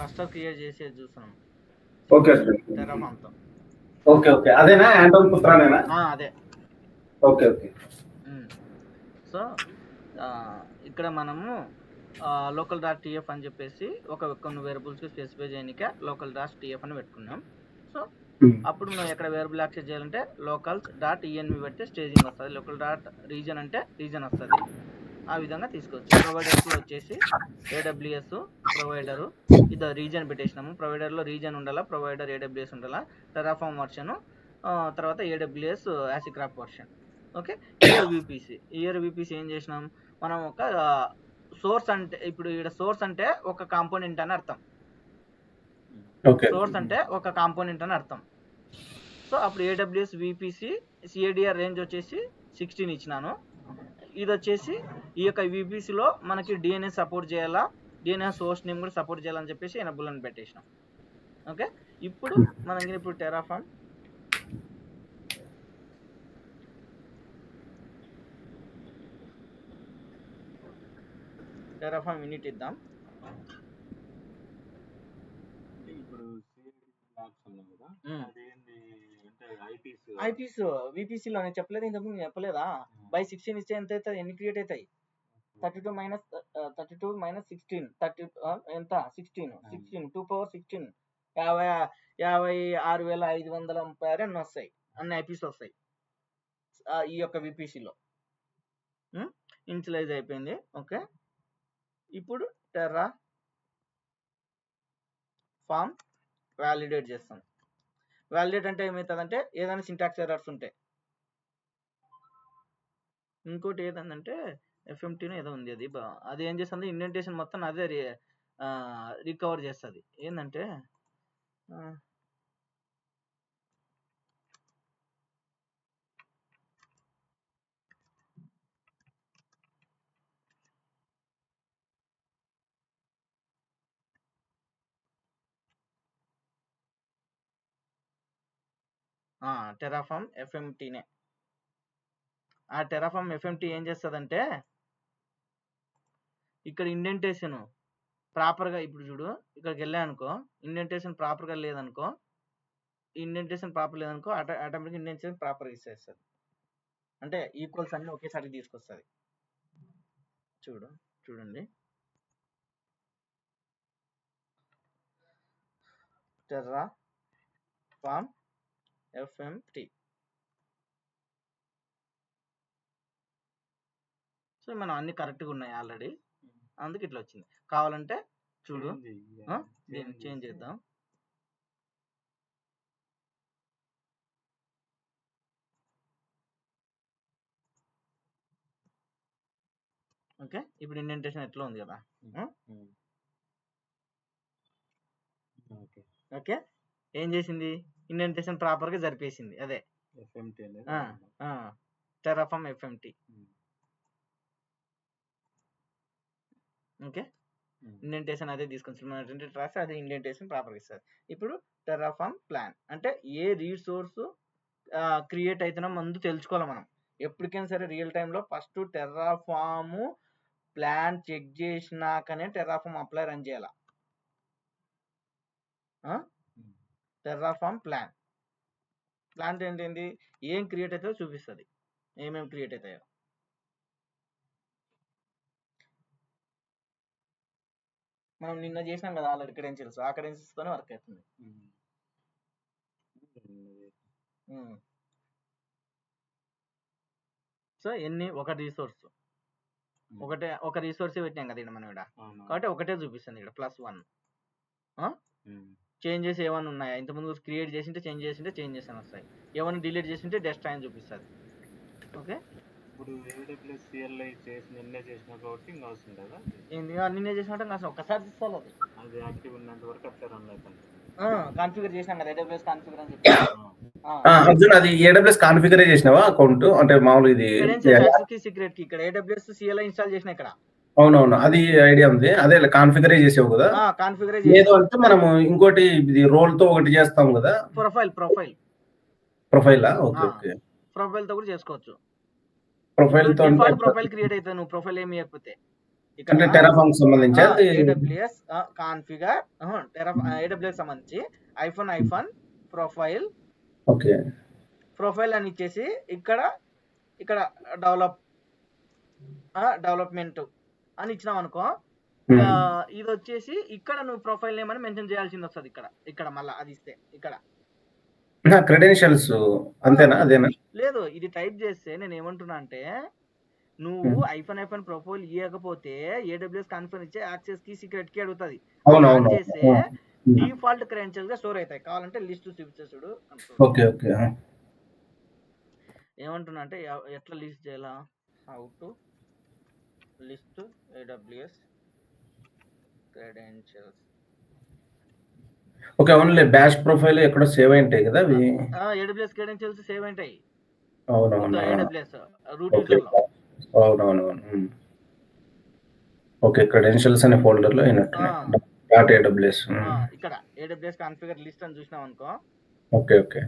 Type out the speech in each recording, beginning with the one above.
Cluster create చేసేది చూస్తున్నాం okay Terraform తో. ఓకే ఓకే అదేనా ఆంటోన్ పుత్రానేనా? అదే. Okay okay. సో ఇక్కడ మనము లోకల్ డాట్ టీఎఫ్ అని చెప్పేసి కొన్ని వేరియబుల్స్కి స్పెసిఫై చేయడానికే లోకల్ డాట్ టీఎఫ్ అని పెట్టుకున్నాం. సో అప్పుడు మనం ఎక్కడ వేరియబుల్ యాక్సెస్ చేయాలంటే లోకల్స్ డాట్ ఈఎన్వి పెడితే స్టేజింగ్ వస్తుంది. లోకల్ డాట్ రీజన్ అంటే రీజన్ వస్తుంది. ఆ విధంగా తీసుకోవచ్చు. ప్రొవైడర్స్లో వచ్చేసి ఏడబ్ల్యూఎస్ ప్రొవైడరు ఇది రీజన్ పెట్టేసినాము. ప్రొవైడర్లో రీజన్ ఉండాలా, ప్రొవైడర్ ఏడబ్ల్యూఎస్ ఉండాలా, టెరాఫామ్ వర్షను, తర్వాత ఏడబ్ల్యూఎస్ యాసిక్రాఫ్ట్ వర్షన్. ఓకే. ఇయర్ విపిసి ఏం చేసినాం మనం, ఒక సోర్స్ అంటే ఇప్పుడు ఇక్కడ సోర్స్ అంటే ఒక కాంపోనెంట్ అని అర్థం. సోర్స్ అంటే ఒక కాంపోనెంట్ అని అర్థం. సో అప్పుడు ఏడబ్ల్యూఎస్ విపిసి సిఏడిఆర్ రేంజ్ వచ్చేసి 16 ఇచ్చినాను. ఇది వచ్చేసి ఈ యొక్క విపిసిలో మనకి డిఎన్ఎస్ సపోర్ట్ చేయాలా, డిఎన్ఎస్ సోర్స్ నేమ్ కూడా సపోర్ట్ చేయాలని చెప్పేసి ఎనబుల్ అని పెట్టేసినాం. ఓకే. ఇప్పుడు మనకి ఇప్పుడు టెరాఫామ్ యూనిట్ ఇద్దాం. ఐపీస్ విపిసిలో నేను చెప్పలేదు, ఇంతకుముందు చెప్పలేదా? బై 16 ఇస్తే ఎంత అవుతుంది, ఎన్ని క్రియేట్ అవుతాయి? 32 మైనస్ 16 ఎంత? 16 2 పవర్ 16 56,536 అన్ని వస్తాయి, అన్ని ఐపీస్ వస్తాయి ఈ యొక్క విపిసిలో. ఇనిషియలైజ్ అయిపోయింది. ఓకే. ఇప్పుడు టెర్రా ఫామ్ వ్యాలిడేట్ చేస్తాం. వ్యాలిడేట్ అంటే ఏమవుతుందంటే ఏదైనా సింటాక్స్ ఎర్రర్స్ ఉంటాయి. ఇంకోటి ఏదంటే ఎఫ్ఎంటీనో ఏదో ఉంది, అది ఏం చేస్తుంది, ఇండెంటేషన్ మొత్తం అదే రికవర్ చేస్తుంది. ఏంటంటే టెరాఫామ్ ఎఫ్ఎంటీనే. ఆ టెరాఫామ్ ఎఫ్ఎంటీ ఏం చేస్తుందంటే ఇక్కడ ఇండెంటేషన్ ప్రాపర్గా, ఇప్పుడు చూడు ఇక్కడికి వెళ్ళానుకో ఇండెంటేషన్ ప్రాపర్గా లేదనుకో, ఆటోమేటిక్ ఇండెంటేషన్ ప్రాపర్గా ఇచ్చేస్తుంది. అంటే ఈక్వల్స్ అన్ని ఒకేసారి తీసుకొస్తుంది. చూడండి టెరాఫామ్ ఎఫ్ఎంటీ. సో మనం అన్ని కరెక్ట్గా ఉన్నాయి ఆల్రెడీ, అందుకు ఇట్లా వచ్చింది. కావాలంటే చూడు దీన్ని చేంజ్ చేద్దాం. ఓకే. ఇప్పుడు ఇండెంటేషన్ ఎట్లా ఉంది కదా. ఓకే. ఏం చేసింది, ఇండెంటేషన్ ప్రాపర్గా జరిపేసింది. అదే టెరాఫామ్ ఎఫ్ఎంటీ. ఓకే. ఇండెంటేషన్ అదే తీసుకొని రాస్తే అదే ఇండెంటేషన్ ప్రాపర్గా ఇస్తుంది. ఇప్పుడు టెరాఫామ్ ప్లాన్ అంటే ఏ రీసోర్స్ క్రియేట్ అవుతున్నా ముందు తెలుసుకోవాలి మనం. ఎప్పటికైనా సరే రియల్ టైంలో ఫస్ట్ టెరాఫామ్ ప్లాన్ చెక్ చేసినాకనే టెరాఫామ్ అప్లై రన్ చేయాల. టెరాఫామ్ ప్లాన్ ఏంటి, ఏం క్రియేట్ అవుతుందో చూపిస్తుంది, ఏమేమి క్రియేట్ అవుతాయో. మనం నిన్న చేసినాం కదా ఆల్రెడీ క్రెడెన్షియల్స్, ఆ క్రెడెన్షియల్స్తోనే వర్క్ అవుతుంది. సో ఎన్ని ఒక రీసోర్స్ ఒక రీసోర్స్ పెట్టినాం కదా మనం ఇక్కడ, కాబట్టి ఒకటే చూపిస్తుంది ఇక్కడ +1. చేంజెస్ ఏమైనా ఉన్నాయా, ఇంతకుముందు క్రియేట్ చేసింటే చేంజెస్ అని వస్తాయి, ఏమైనా డిలీట్ చేసింటే డెస్ట్రాయ్ అని చూపిస్తుంది. ఓకే. ఇప్పుడు AWS CLI నిన్నే చేసినా కాబట్టి ఇంకా అవసరం లేదా? నిన్నే చేసినట్టు ఇంకా ఒక్కసారి తీసుకోవాలి, అది యాక్టివ్ ఉన్నంత వరకు అట్లా రన్ అవుతుంది. కాన్ఫిగర్ చేసినాం కదా AWS కాన్ఫిగర్ అని చెప్పి. అర్జున్, అది AWS కాన్ఫిగర్ చేసినావా అకౌంట్? అంటే మామూలు ఇది సీక్రెట్ కి ఇక్కడ AWS CLI ఇన్స్టాల్ చేసిన ఇక్కడ. అవునవును, అది ఐడియా ఉంది. అదే కాన్ఫిగర్ చేసావు కదా. కాన్ఫిగర్ లేదు అంటే మనము ఇంకోటి ఇది రోల్ తో ఒకటి చేస్తాం కదా, ప్రొఫైల్ ఓకే ఓకే. ప్రొఫైల్ తో కూడా చేసుకోవచ్చు. ప్రొఫైల్ తో ప్రొఫైల్ క్రియేట్ అవుతుంది, నువ్వు ప్రొఫైల్ ఏమి చేయకపోతే. అంటే టెరాఫామ్ సంబంధించి అది ఏడబ్ల్యూఎస్ కాన్ఫిగర్ ఏడబ్ల్యూఎస్ సంబంధించి ఐఫోన్ ప్రొఫైల్ ఓకే అని ఇచ్చేసి ఇక్కడ డెవలప్మెంట్ అని ఇచ్చినాం అనుకో, ఇది వచ్చేసి ఇక్కడ నువ్వు ప్రొఫైల్ నేమ్ అని మెన్షన్ చేయాల్సింది వస్తుంది. ఇక్కడ మళ్ళీ అది ఇస్తే ఇక్కడ క్రెడెన్షియల్స్ అంతేనా? అదేనా? లేదు, ఇది టైప్ చేస్తే నేను ఏమంటున్నా అంటే, నువ్వు ఐఫోన్ ప్రొఫైల్ ఇవ్వకపోతే ఏడబ్ల్యూఎస్ కాన్ఫిగర్ ఇచ్చే యాక్సెస్ కి సీక్రెట్ కి అడుగుతుంది. అవునవును చేస్తే డిఫాల్ట్ క్రెడెన్షియల్స్ గా స్టోర్ అవుతాయి. కావాలంటే లిస్ట్ చూపించేసుడు. ఓకే ఓకే ఏమంటున్నా అంటే ఎట్లా లిస్ట్ చేయాలా, how to list AWS credentials. Okay, only bash profile ఎక్కడో సేవ్ అయి ఉంటాయి కదా అవి. ఏడబ్ల్యూఎస్ క్రెడెన్షియల్స్ సేవ్ ఉంటాయి. అవునవును ఏడబ్ల్యూఎస్ రూట్ యూజర్ లో. అవునవునవును. ఓకే, క్రెడెన్షియల్స్ అనే ఫోల్డర్ లో అయినట్టున్నాయి. డాట్ ఏడబ్ల్యూఎస్ ఇక్కడ ఏడబ్ల్యూఎస్ కాన్ఫిగర్ లిస్ట్ అని చూసినాం అనుకో. ఓకే ఓకే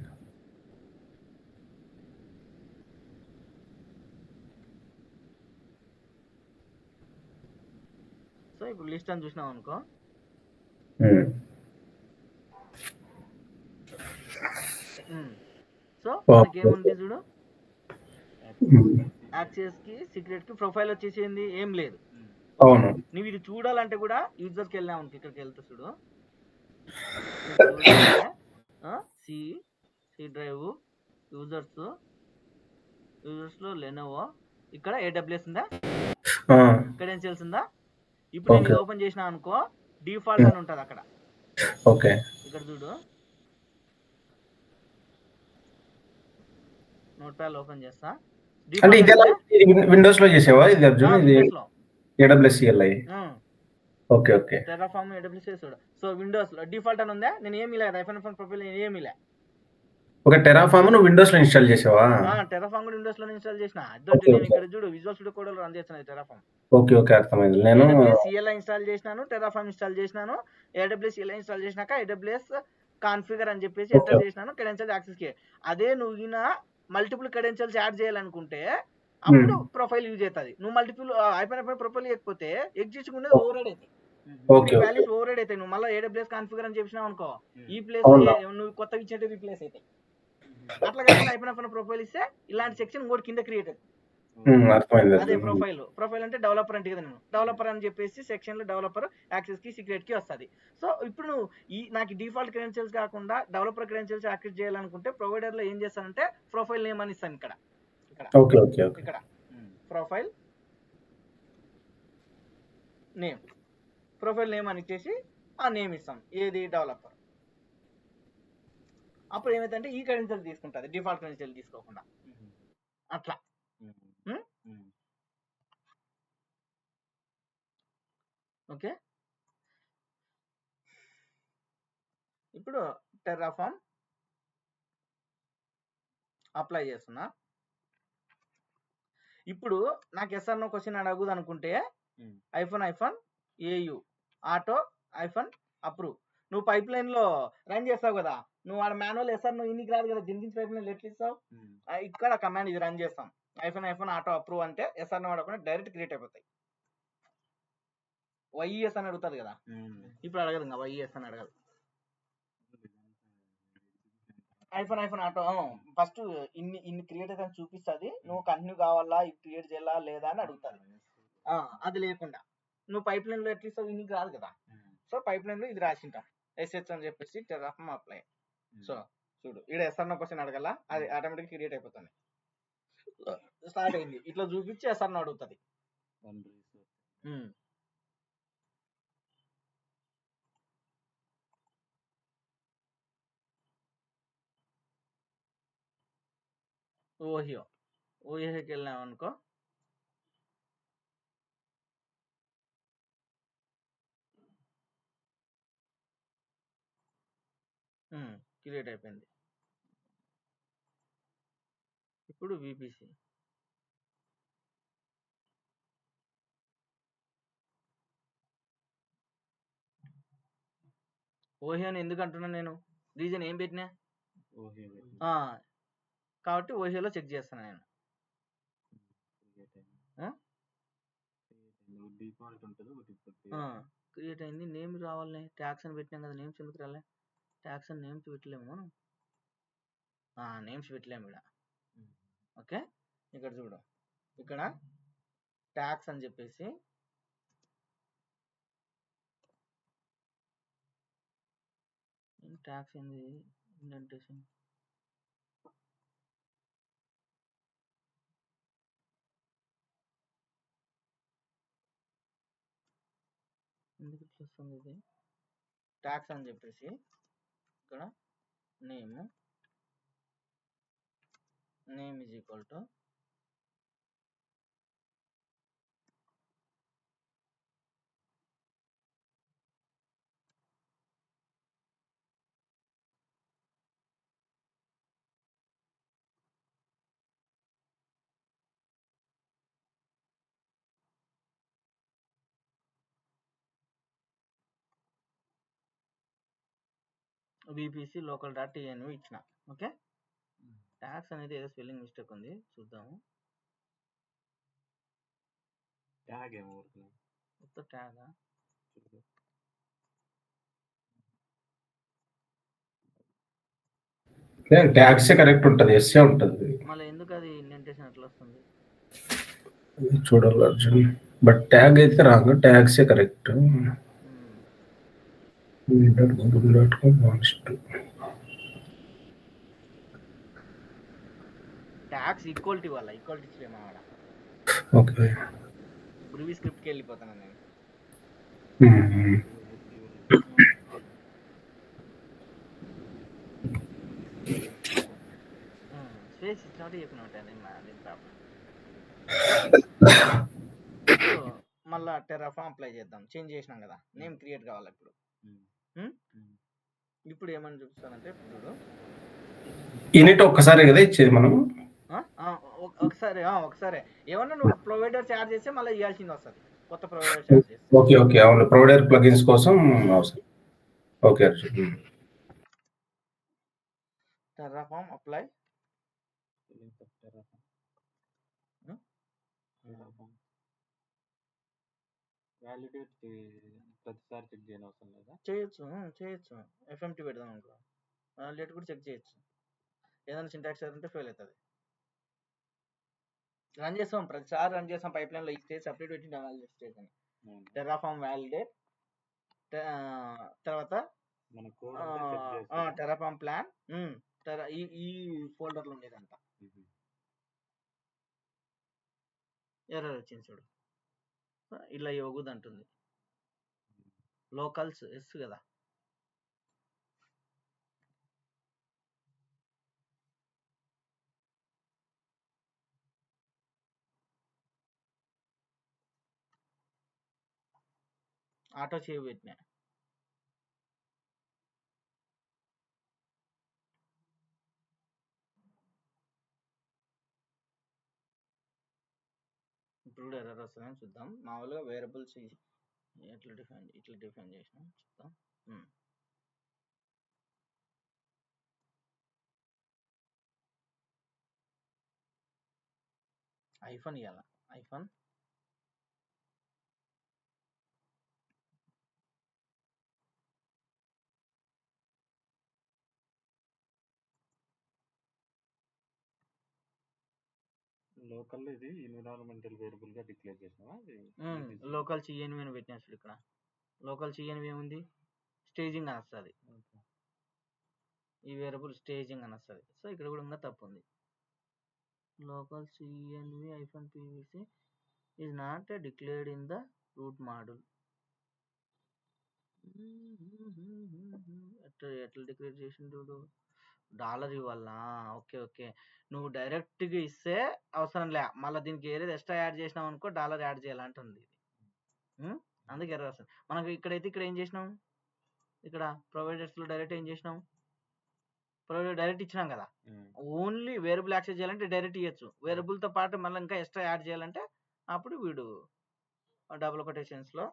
సో ఇప్పుడు లిస్ట్ అని చూసినాం అనుకో, సో మనకేముంది చూడు, యాక్సెస్ కి సీక్రెట్ కి ప్రొఫైల్ వచ్చేసింది, ఏం లేదు. అవును, నువ్వు ఇది చూడాలంటే కూడా యూజర్కి వెళ్ళినావు అనుకో, ఇక్కడికి వెళ్తే చూడు, సి డ్రైవ్ యూజర్స్ లో లెనోవో, ఇక్కడ ఏడబ్ల్యూఎస్ ఉందా, క్రెడెన్షియల్స్ ఉందా. ఇప్పుడు నేను ఓపెన్ చేసినా అనుకో, డిఫాల్ట్ అని ఉంటది అక్కడ. ఓకే, ఇక్కడ చూడు, నోట్ ప్యాడ్ ఓపెన్ చేస్తా. అంటే ఇది విండోస్ లో చేసావా ఇది అర్జున్? ఇది AWS CLI. Okay okay, Terraform AWS. So Windows లో డిఫాల్ట్ అని ఉందా, నేను ఏమీ లేదు ఐఫోన్ ప్రొఫైల్ ఏమీ లేదు. ఓకే, టెరాఫామ్ ను విండోస్ లో ఇన్స్టాల్ చేసావా? టెరాఫామ్ కూడా విండోస్ లో ఇన్స్టాల్ చేసిన. నేను ఇక్కడ చూడు, విజువల్ స్టూడియో కోడ్ లో రన్ చేస్తున్నాను టెరాఫామ్. ఓకే ఓకే, అర్థమైంది. నేను CLI ఇన్స్టాల్ చేసినాను, టెరాఫామ్ ఇన్స్టాల్ చేసినాను. AWS CLI ఇన్స్టాల్ చేసినాక AWS కాన్ఫిగర్ అని చెప్పేసి ఎంటర్ చేసినాను క్రెడెన్షియల్ యాక్సెస్ కి. అదే నువ్వు మల్టిపుల్ క్రెడెన్షియల్స్ యాడ్ చేయాలనుకుంటే అప్పుడు ప్రొఫైల్ యూజ్ అవుతుంది. నువ్వు మల్టిపుల్ ఐఫోన్ ప్రొఫైల్ ఇవ్వకపోతే ఎగ్జిస్టింగ్ ఉండేది ఓవర్రైడ్ అవుతాయి. వాల్యూస్ ఓవర్రైడ్ అవుతాయి. నువ్వు మళ్ళీ AWS కాన్ఫిగర్ అని చెప్పినావు అనుకో, ఈ ప్లేస్ నువ్వు కొత్తగా ఇచ్చేది రీప్లేస్ అవుతాయి. అట్లా కాకుండా ఐఫోన్ ప్రొఫైల్ ఇస్తే ఇలాంటి సెక్షన్ ఇంకోటి కింద క్రియేట్ అవుతుంది. అదే ప్రొఫైల్ అంటే డెవలపర్ అంటే కదా, నేను డెవలపర్ అని చెప్పేసి సెక్షన్ లో డెవలపర్ యాక్సెస్ కి సీక్రెట్ కి వస్తుంది. సో ఇప్పుడు నువ్వు నాకు డిఫాల్ట్ క్రెడెన్షియల్స్ కాకుండా డెవలపర్ క్రెడెన్షియల్స్ యాక్సెస్ చేయాలనుకుంటే ప్రొవైడర్ లో ఏం చేస్తానంటే ప్రొఫైల్ నేమ్ అని ఇస్తాను. ఇక్కడ ప్రొఫైల్ నేమ్ అని ఇచ్చేసి ఆ నేమ్ ఇస్తాం, ఏది డెవలపర్. అప్పుడు ఏమైతే ఈ క్రెడెన్షియల్ తీసుకుంటుంది, డిఫాల్ట్ క్రెడెన్షియల్ తీసుకోకుండా. అట్లా ఓకే. ఇప్పుడు టెరాఫామ్ అప్లై చేస్తున్నా. ఇప్పుడు నాకు ఎస్ఆర్నో క్వశ్చన్ అడగదు అనుకుంటే iPhone AU auto iPhone approve. నువ్వు పైప్ లైన్ లో రన్ చేస్తావు కదా, నువ్వు ఆడ మాన్యువల్ ఎస్ఆర్నో ఇన్నికి రాదు కదా, జెన్కిన్స్ పైప్ లైన్ ఎట్లా ఇస్తావు? ఇక్కడ కమాండ్ ఇది రన్ చేస్తాం, ఐఫోన్ ఆటో అప్రూవ్ అంటే ఎస్ఆర్నో వాడకుండా డైరెక్ట్ క్రియేట్ అయిపోతాయి. YES అని అడుగుతుంది కదా, ఇప్పుడు అడగదు ఇంకా YES అని అడగదు. ఐఫోన్ ఆటో ఫస్ట్ ఇన్ని క్రియేట్ అయితే చూపిస్తుంది, నువ్వు కంటిన్యూ కావాలా, ఇది క్రియేట్ చేయాలా లేదా అని అడుగుతుంది. అది లేకుండా నువ్వు పైప్ లైన్ లో ఎట్లా ఇస్తావు, ఇన్నికి రాదు కదా. సో పైప్ లైన్ లో ఇది రాసింటాం SH అని చెప్పేసి టెరాఫామ్ అప్లై. సో చూడు, ఇక్కడ ఎస్ఆర్నో క్వశ్చన్ అడగల, అది ఆటోమేటిక్ క్రియేట్ అయిపోతుంది. స్టార్ట్ అయింది, ఇట్లా చూపించి ఎస్ఆర్నో అడుగుతుంది. ఓహియోకి వెళ్ళాం అనుకో, క్రియేట్ అయిపోయింది. ఇప్పుడు VPC ఓహియో అని ఎందుకు అంటున్నా, నేను రీజన్ ఏం పెట్టినా కాబట్టి ఓహియోలో చెక్ చేస్తాను నేను. డిఫాల్ట్ ఉంటుంది ఒకటి ఇప్పుడు క్రియేట్ అయింది. నేమ్ రావాలి, ట్యాక్స్ అని పెట్టినాం కదా, నేమ్స్ ఎందుకు రాలే? ట్యాక్స్ అని నేమ్స్ పెట్టలేము మనం. నేమ్స్ పెట్టలేము ఇక్కడ. ఓకే, ఇక్కడ చూడు, ఇక్కడ ట్యాక్స్ అని చెప్పేసి ట్యాక్స్ ఏంది, ఇండెంటేషన్ ఎందుకు ఇట్లా వస్తుంది? ఇది ట్యాక్స్ అని చెప్పేసి ఇక్కడ name is equal to VPC local dot ENV ఇచ్చిన. ఓకే, ట్యాక్స్ అనేది ఏదో స్పెల్లింగ్ మిస్టేక్ ఉంది, చూద్దాము. ట్యాగ్ ఏమో ఊరుకునే మొత్తం ట్యాగా? ట్యాక్సే కరెక్ట్ ఉంటుంది, ఎస్ఏ ఉంటుంది. మళ్ళీ ఎందుకు అది ఇండెంటేషన్ అట్లా వస్తుంది? చూడాలి అర్జున్, బట్ ట్యాగ్ అయితే రాంగ్, ట్యాగ్సే కరెక్ట్. ట్యాక్స్ ఈక్వాలిటీ వల్ల ఈక్వాలిటీ ఇచ్చలేము ఆడ. ఓకే, బ్రూవీ స్క్రిప్ట్కి వెళ్ళిపోతాను నేను. స్పేస్ ఇచ్చినట్టు చెప్పినట్టు అది ప్రాబ్లం. మళ్ళా టెర్రాఫామ్ అప్లై చేద్దాం. చేంజ్ చేసినాం కదా, నేమ్ క్రియేట్ కావాలి ఇప్పుడు. ఇప్పుడు ఏమని చూపిస్తానంటే, ఇప్పుడు యూనిట్ ఒక్కసారి కదా ఇచ్చేది మనం. ఒకసారి ఏమన్నా నువ్వు ప్రొవైడర్ చార్జ్ చేస్తే మళ్ళీ ఇవ్వాల్సింది వస్తుంది, కొత్త ప్రొవైడర్ చార్జ్ చేస్తే. ఓకే ఓకే, అవును, ప్రొవైడర్ ప్లగిన్స్ కోసం అవసరం. Okay Arjun, Terraform apply. Validate ప్రతిసారి చెక్ చేయని అవసరం లేదా? చేయొచ్చు. ఎఫ్ఎంటీ పెడదాం అనుకో, వ్యాలిడేట్ కూడా చెక్ చేయొచ్చు. ఏదైనా సింటాక్స్ ఉంటే ఫెయిల్ అవుతుంది. రన్ చేస్తాం, ప్రతిసారి రన్ చేస్తాం. పైప్ లైన్లో ఈ స్టేజ్ సపరేట్ పెట్టి వ్యాలిడేట్ స్టేజ్ అని. టెర్రాఫామ్ వ్యాలిడేట్, తర్వాత మన కోడ్ టెర్రాఫామ్ ప్లాన్, ఈ ఫోల్డర్లో ఉండేదంట. ఎర్రర్ వచ్చింది చూడు, ఇలా యోగుది అంటుంది. లోకల్స్ ఎస్ కదా, ఆటో సేవ్ పెట్టినా. ఇప్పుడు ఎర్రర్ వస్తుందని చూద్దాం. మామూలుగా వేరియబుల్స్ ఇట్లా డిఫైన్ చేసినాం, చూద్దాం. ఐఫోన్ ఇవ్వాల, ఐఫోన్ లోకల్ ఇది ఎన్విరాన్మెంటల్ వేరియబుల్ గా డిక్లేర్ చేసినావా? లోకల్ సిఎన్వి అని పెట్టినా చూడు. ఇక్కడ లోకల్ సిఎన్వి ఏముంది, స్టేజింగ్ అని వస్తుంది. ఈ వేరియబుల్ స్టేజింగ్ అని వస్తుంది. సో ఇక్కడ కూడా ఇంకా తప్పు ఉంది. లోకల్ సిఎన్వి ఐఫోన్ PVC is not declared in the root module. ఎట్లా డిక్లేర్ చేసిండు చూడు, డాలర్ ఇవ్వాలా. ఓకే, నువ్వు డైరెక్ట్గా ఇస్తే అవసరం లే, మళ్ళీ దీనికి ఏదైతే ఎక్స్ట్రా యాడ్ చేసినావు అనుకో, డాలర్ యాడ్ చేయాలంటుంది ఇది. అందుకే ఎర్రర్ వస్తుంది మనకు. ఇక్కడైతే ఇక్కడ ఏం చేసినాం, ఇక్కడ ప్రొవైడర్స్లో డైరెక్ట్ ఏం చేసినాం, ప్రొవైడర్ డైరెక్ట్ ఇచ్చినాం కదా. ఓన్లీ వేరియబుల్ యాక్సెస్ చేయాలంటే డైరెక్ట్ ఇవ్వచ్చు. వేరియబుల్తో పాటు మళ్ళీ ఇంకా ఎక్స్ట్రా యాడ్ చేయాలంటే అప్పుడు వీడు డబుల్ కొటేషన్స్లో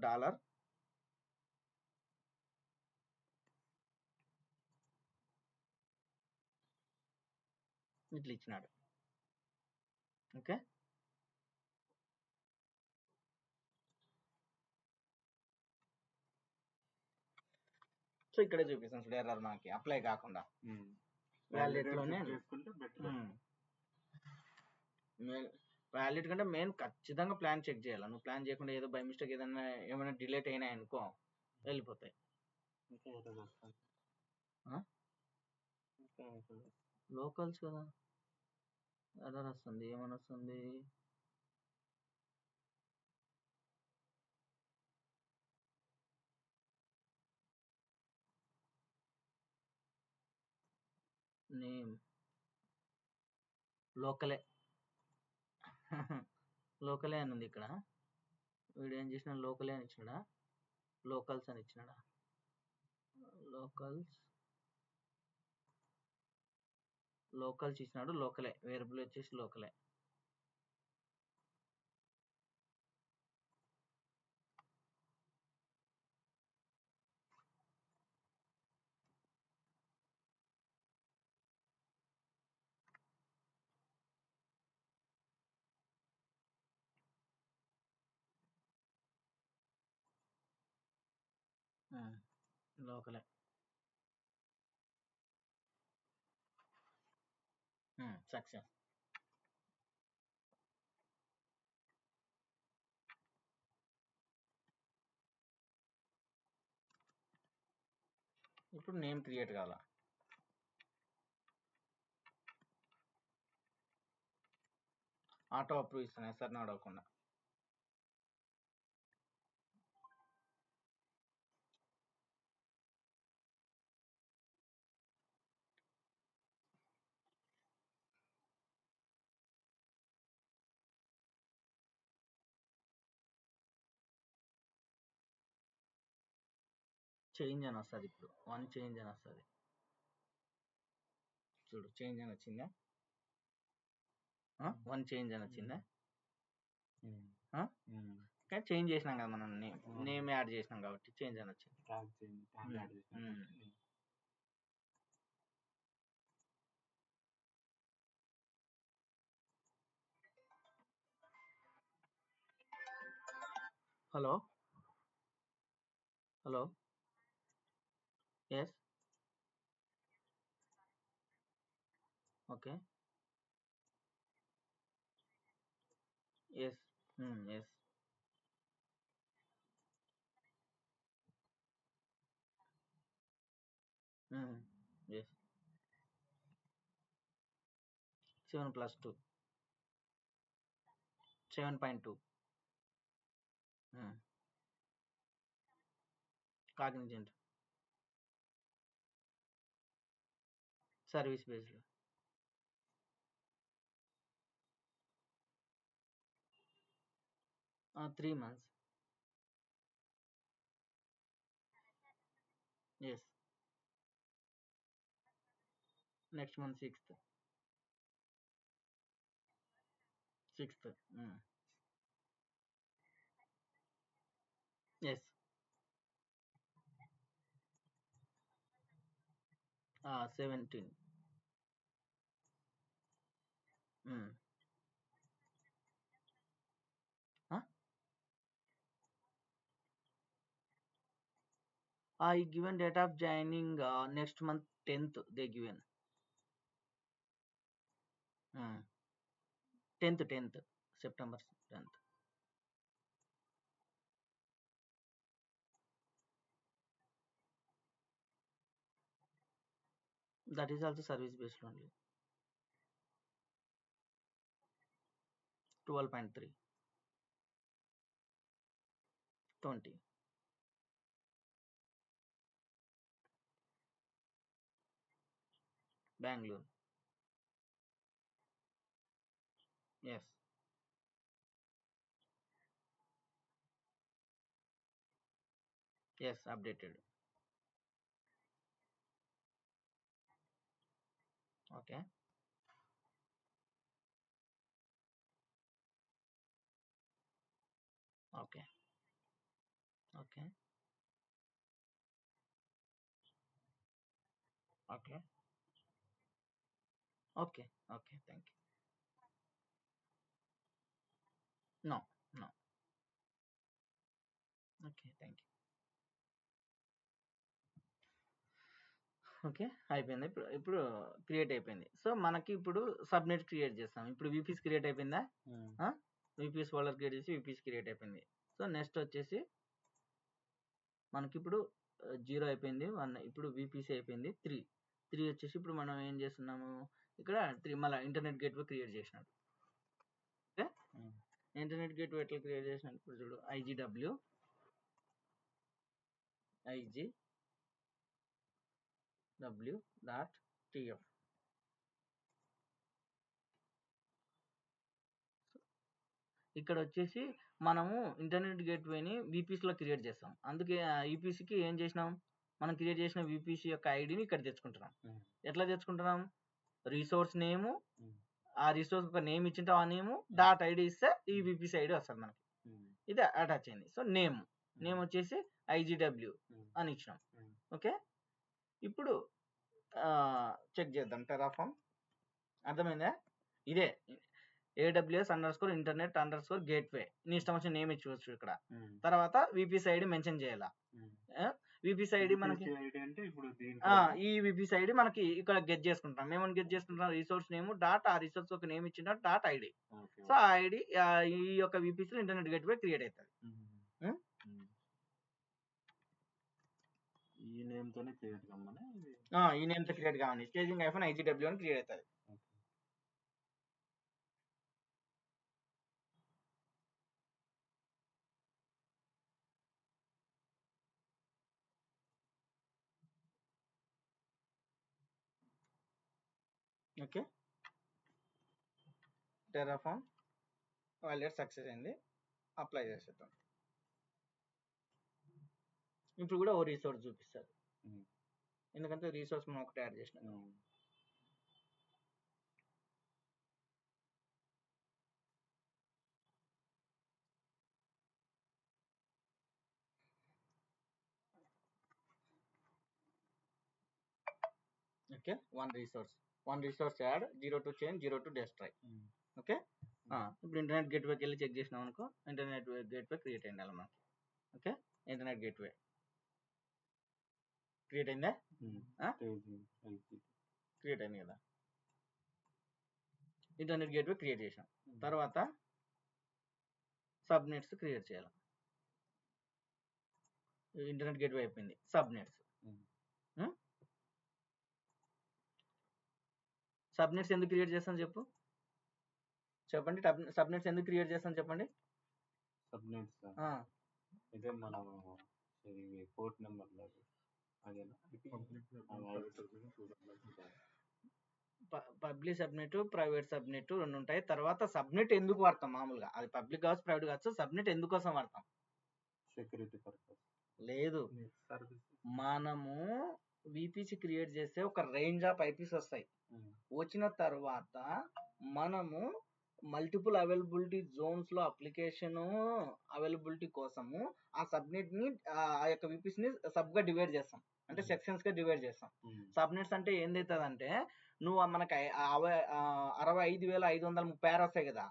డాలర్ ఇట్లా ఇచ్చినాడు. ఓకే, సో ఇక్కడే చూపిస్తాను చూడు ఎర్రర్ మనకి అప్లై కాకుండా వ్యాలిడేట్ లోనే చేసుకుంటే బెటర్. వ్యాలిడ్ కంటే మెయిన్ ఖచ్చితంగా ప్లాన్ చెక్ చేయాలి. నువ్వు ప్లాన్ చేయకుండా ఏదో బై మిస్టేక్ ఏమైనా డిలేట్ అయినాయి అనుకో వెళ్ళిపోతాయి. ఇంకా ఎర్రర్ వస్తుంది. ఆ? ఇంకా ఎర్రర్. లోకల్స్ కదా ఎర్రర్ వస్తుంది. ఏమని వస్తుంది? నేమ్ లోకలే లోకలే అని ఉంది ఇక్కడ. వీడు ఏం చేసిన లోకలే అని ఇచ్చినాడా లోకల్స్ అని ఇచ్చినాడా? లోకల్స్ ఇచ్చినాడు. లోకలే వేరియబుల్ వచ్చేసి లోకలే. లోకలే సక్సెస్. ఇప్పుడు నేమ్ క్రియేట్ కావాలా? ఆటో అప్రూవ్ ఇస్తాను ఎస్ఆర్ని అడగకుండా. చేంజ్ అని వస్తుంది. ఇప్పుడు 1 చేంజ్ అని వస్తుంది. చూడు చేంజ్ అని వచ్చిందా? 1 చేంజ్ అని వచ్చిందా? కానీ చేంజ్ చేసినాం కదా మనం నేమ్ యాడ్ చేసినాం కాబట్టి చేంజ్ అని వచ్చింది. Hello yes okay yes yes yes 7+2 7.2 Cognizant service based 3 months. Yes. Next month 6th. Yes. 17. I given date of joining next month 10th they given. 10th September 10th. That is also service based only. 12.3 20. Bangalore. Yes. Yes, updated. Okay. Okay. Okay. Okay. Okay. Okay. Thank you. No. No. Okay. Thank you. Okay, అయిపోయింది. ఇప్పుడు create అయిపోయింది. So మనకి ఇప్పుడు subnet create చేస్తాం. ఇప్పుడు విపిస్ create అయిపోయిందా? VPS folder create చేసి VPS create అయిపోయింది. సో నెక్స్ట్ వచ్చేసి మనకి ఇప్పుడు 0 అయిపోయింది, 1 ఇప్పుడు విపిసి అయిపోయింది, 3 వచ్చేసి ఇప్పుడు మనం ఏం చేస్తున్నాము ఇక్కడ 3 మళ్ళీ ఇంటర్నెట్ గేట్వే క్రియేట్ చేసినట్టు. ఓకే, ఇంటర్నెట్ గేట్వే ఎట్లా క్రియేట్ చేసినట్టు ఇప్పుడు చూడు, IGW .tf ఇక్కడ వచ్చేసి మనము ఇంటర్నెట్ గేట్వేని విపిసిలో క్రియేట్ చేస్తాం. అందుకే ఈపీసీకి ఏం చేసినాం, మనం క్రియేట్ చేసిన విపిసి యొక్క ఐడిని ఇక్కడ తెచ్చుకుంటున్నాం. ఎట్లా తెచ్చుకుంటున్నాం, రిసోర్స్ నేము, ఆ రిసోర్స్ ఒక నేమ్ ఇచ్చింటే ఆ నేము డాట్ ఐడి ఇస్తే ఈ విపిసి ఐడి వస్తుంది మనకి. ఇది అటాచ్ అయింది. సో నేమ్ వచ్చేసి IGW అని ఇచ్చినాం. ఓకే, ఇప్పుడు చెక్ చేద్దాం. టెరాఫామ్ అర్థమైందా? ఇదే AWS_internet_gateway నీ ఇష్టం వచ్చిన నేమ్ ఇచ్చుకోవచ్చు ఇక్కడ. తర్వాత విపిసి ఐడి మెన్షన్ చేయాలా. విపిసి ఐడి మనకి ఈ విపిసి ఐడి మనకి ఇక్కడ గెట్ చేసుకుంటాం. ఏమని గెట్ చేసుకుంటాం, రిసోర్స్ నేమ్ డాట్ ఆ రిసోర్స్ ఒక నేమ్ ఇచ్చిన డాట్ ఐడి. సో ఆ ఐడి ఈ యొక్క విపిసి ఇంటర్నెట్ గేట్వే క్రియేట్ అవుతుంది. ఈ నేమ్ తోనే క్రియేట్ కావాలి, ఈ నేమ్ తో క్రియేట్ కావాలి. స్టేజింగ్ -IGW అని క్రియేట్ అవుతుంది. ఓకే, టెరాఫామ్ వాలిడేట్ సక్సెస్ అయింది. అప్లై చేసేద్దాం. ఇప్పుడు కూడా ఓ రిసోర్స్ చూపిస్తారు, ఎందుకంటే రిసోర్స్ మనం ఒకటి యాడ్ చేసినాం. Okay, one resource add, 0 to change, 0 to destroy. Okay, ఇప్పుడు ఇంటర్నెట్ గేట్వేకి వెళ్ళి చెక్ చేసినాం అనుకో, ఇంటర్నెట్ గేట్వే క్రియేట్ అయింది అలా మనకి. ఓకే, ఇంటర్నెట్ గేట్వే క్రియేట్ అయిందా? క్రియేట్ అయింది కదా. ఇంటర్నెట్ గేట్వే క్రియేట్ చేసాం. తర్వాత సబ్నెట్స్ క్రియేట్ చేయాలి. ఇంటర్నెట్ గేట్వే అయిపోయింది. సబ్నెట్స్ ఎందుకు క్రియేట్ చేస్తాను చెప్పండి. సబ్నెట్స్ ఎందుకు క్రియేట్ చేస్తాను చెప్పండి. సబ్నెట్స్ ఇదే మనం port number public subnet, private subnet రెండు ఉంటాయి. తర్వాత సబ్నెట్ ఎందుకు వాడతాం మామూలుగా, అది పబ్లిక్ కావచ్చు ప్రైవేట్ కావచ్చు. సబ్నెట్ ఎందుకోసం వాడతాం? Security purpose. లేదు, మనము విపిసి క్రియేట్ చేస్తే ఒక రేంజ్ ఆఫ్ ఐపీస్ వస్తాయి. వచ్చిన తర్వాత మనము మల్టిపుల్ అవైలబిలిటీ జోన్స్ లో అప్లికేషన్ అవైలబిలిటీ కోసము ఆ సబ్నెట్ ని ఆ యొక్క విపిస్ ని సబ్ గా డివైడ్ చేస్తాం, అంటే సెక్షన్స్ గా డివైడ్ చేస్తాం. సబ్నెట్స్ అంటే ఏందవుతుంది అంటే, నువ్వు మనకి 65,536 వస్తాయి కదా,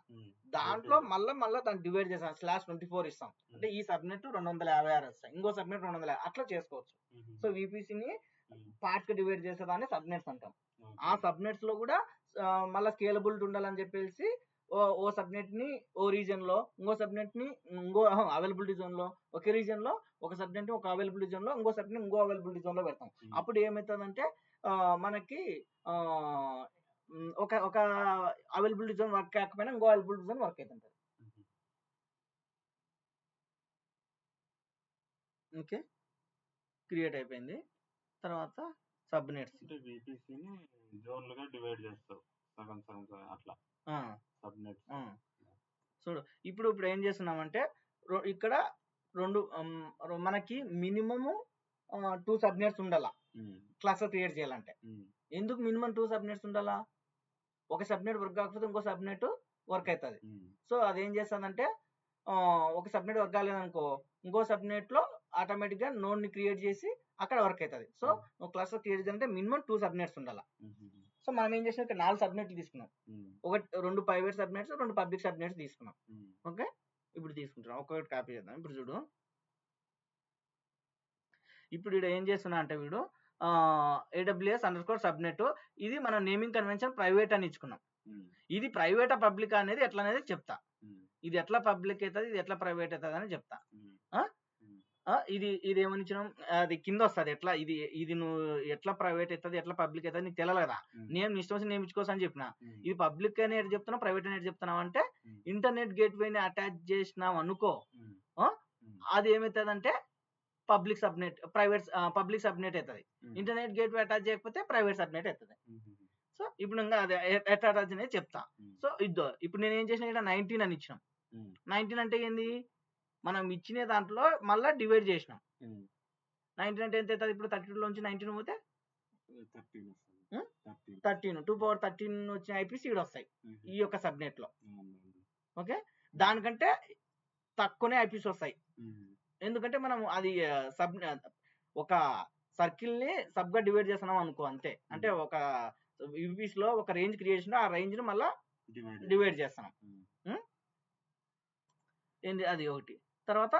దాంట్లో మళ్ళా దాన్ని డివైడ్ చేస్తాం, /24 ఇస్తాం. అంటే ఈ సబ్నెట్ 256 వస్తాయి, ఇంకో సబ్నెట్ 250, అట్లా చేసుకోవచ్చు. సో విపిసిని పార్ట్స్ గా డివైడ్ చేసేదాన్ని సబ్నెట్స్ అంటాం. ఆ సబ్నెట్స్ లో కూడా మళ్ళీ స్కేలబిలిటీ ఉండాలని చెప్పేసి ఓ సబ్నెట్ ని ఓ రీజన్ లో, ఇంకో సబ్నెట్ ని ఇంకో అవైలబిలిటీ జోన్ లో, ఒకే రీజన్ లో ఒక సబ్నెట్ ని ఒక అవైలబిలిటీ జోన్ లో, ఇంకో సబ్నెట్ ఇంకో అవైలబిలిటీ జోన్ లో పెడతాం. అప్పుడు ఏమవుతుందంటే మనకి ఒక అవైలబిలిటీ జోన్ వర్క్ కాకపోయినా ఇంకో అవైలబిలిటీ జోన్ వర్క్ అవుతుంటది. ఓకే, క్రియేట్ అయిపోయింది. తర్వాత సబ్నెట్స్ జోన్లుగా డివైడ్ చేస్తావు, సగం అట్లా సబ్నెట్స్. చూడు, ఇప్పుడు ఏం చేస్తున్నామంటే ఇక్కడ రెండు మనకి మినిమము 2 సబ్నెట్స్ ఉండాలా క్లస్టర్ క్రియేట్ చేయాలంటే. ఎందుకు మినిమం 2 సబ్నెట్స్ ఉండాలా? ఒక సబ్నెట్ వర్క్ కాకపోతే ఇంకో సబ్నెట్ వర్క్ అవుతుంది. సో అదేం చేస్తుందంటే, ఒక సబ్నెట్ వర్క్ కాలేదనుకో, ఇంకో సబ్నెట్ లో ఆటోమేటిక్ గా నోడ్ ని క్రియేట్ చేసి అక్కడ వర్క్ అవుతుంది. సో క్లస్టర్ క్రియేట్ చేయాలంటే మినిమం 2 సబ్నెట్స్ ఉండాలా. సో మనం ఏం చేసినాం, ఇక్కడ 4 సబ్నెట్లు తీసుకున్నాం. 2 ప్రైవేట్ సబ్నెట్స్, 2 పబ్లిక్ సబ్నెట్స్ తీసుకున్నాం. ఓకే, ఇప్పుడు తీసుకుంటున్నాం. ఒక్కొక్కటి కాపీ చేద్దాం. ఇప్పుడు చూడు, ఇప్పుడు వీడు ఏం చేస్తున్నా అంటే, వీడు ఏడబ్ల్యూఎస్ అండర్ స్కోర్ సబ్నెట్. ఇది మన నేమింగ్ కన్వెన్షన్ ప్రైవేట్ అని ఇచ్చుకున్నాం. ఉమ్, ఇది ప్రైవేటా పబ్లిక్ అనేది ఎట్లా అనేది చెప్తా. ఉమ్, ఇది ఎట్లా పబ్లిక్ అవుతుంది, ఇది ఎట్లా ప్రైవేట్ అవుతుంది అని చెప్తా. ఉమ్, ఆ? ఉమ్, ఇది ఏమనిచ్చినాం, అది కింద వస్తుంది ఎట్లా ఇది నువ్వు ఎట్లా ప్రైవేట్ అవుతుంది ఎట్లా పబ్లిక్ అవుతుంది నీకు తెలియలేదా, ఉమ్, నేను ఇష్టం వచ్చి నేర్చుకోవచ్చు అని చెప్పిన. ఉమ్, ఇది పబ్లిక్ అని ఎటు చెప్తున్నావు, ప్రైవేట్ అని ఎటు చెప్తున్నావు అంటే ఉమ్, ఇంటర్నెట్ గేట్వేని అటాచ్ చేసినాం అనుకో, ఉమ్, ఆ? ఉమ్, అది ఏమవుతుంది పబ్లిక్ సబ్నెట్ పబ్లిక్ సబ్నెట్ అవుతుంది. ఉమ్, ఇంటర్నెట్ గేట్వే అటాచ్ చేయకపోతే ప్రైవేట్ సబ్నెట్ అవుతుంది. ఉమ్, సో ఇప్పుడు ఇంకా అది ఎట్లా అటాచ్ అనేది చెప్తా. ఉమ్, సో ఇప్పుడు నేను ఏం చేసిన ఇక్కడ 19 అని ఇచ్చినాం. ఉమ్, 19 అంటే ఏంది, మనం ఇచ్చిన దాంట్లో మళ్ళీ డివైడ్ చేసినాం. ఉమ్, 19 అంటే ఎంత అవుతుంది, ఇప్పుడు 32 నుంచి 19 పోతే 13 వస్తుంది. ఉమ్, 13. 13 2 power 13 వచ్చిన ఐపీస్ ఇక్కడ వస్తాయి ఉమ్, ఈ యొక్క సబ్నెట్ లో. అవును. ఓకే, దానికంటే తక్కువనే ఐపీస్ వస్తాయి. ఉమ్, ఎందుకంటే మనం అది ఒక సర్కిల్ ని సబ్ గా డివైడ్ చేస్తున్నాం అనుకో, అంతే. అంటే ఒక యూపీస్ లో ఒక రేంజ్ క్రియేట్ చేసిన ఆ రేంజ్ ని మళ్ళా డివైడ్ చేస్తున్నాం. ఉమ్, ఏంది అది ఒకటి. తర్వాత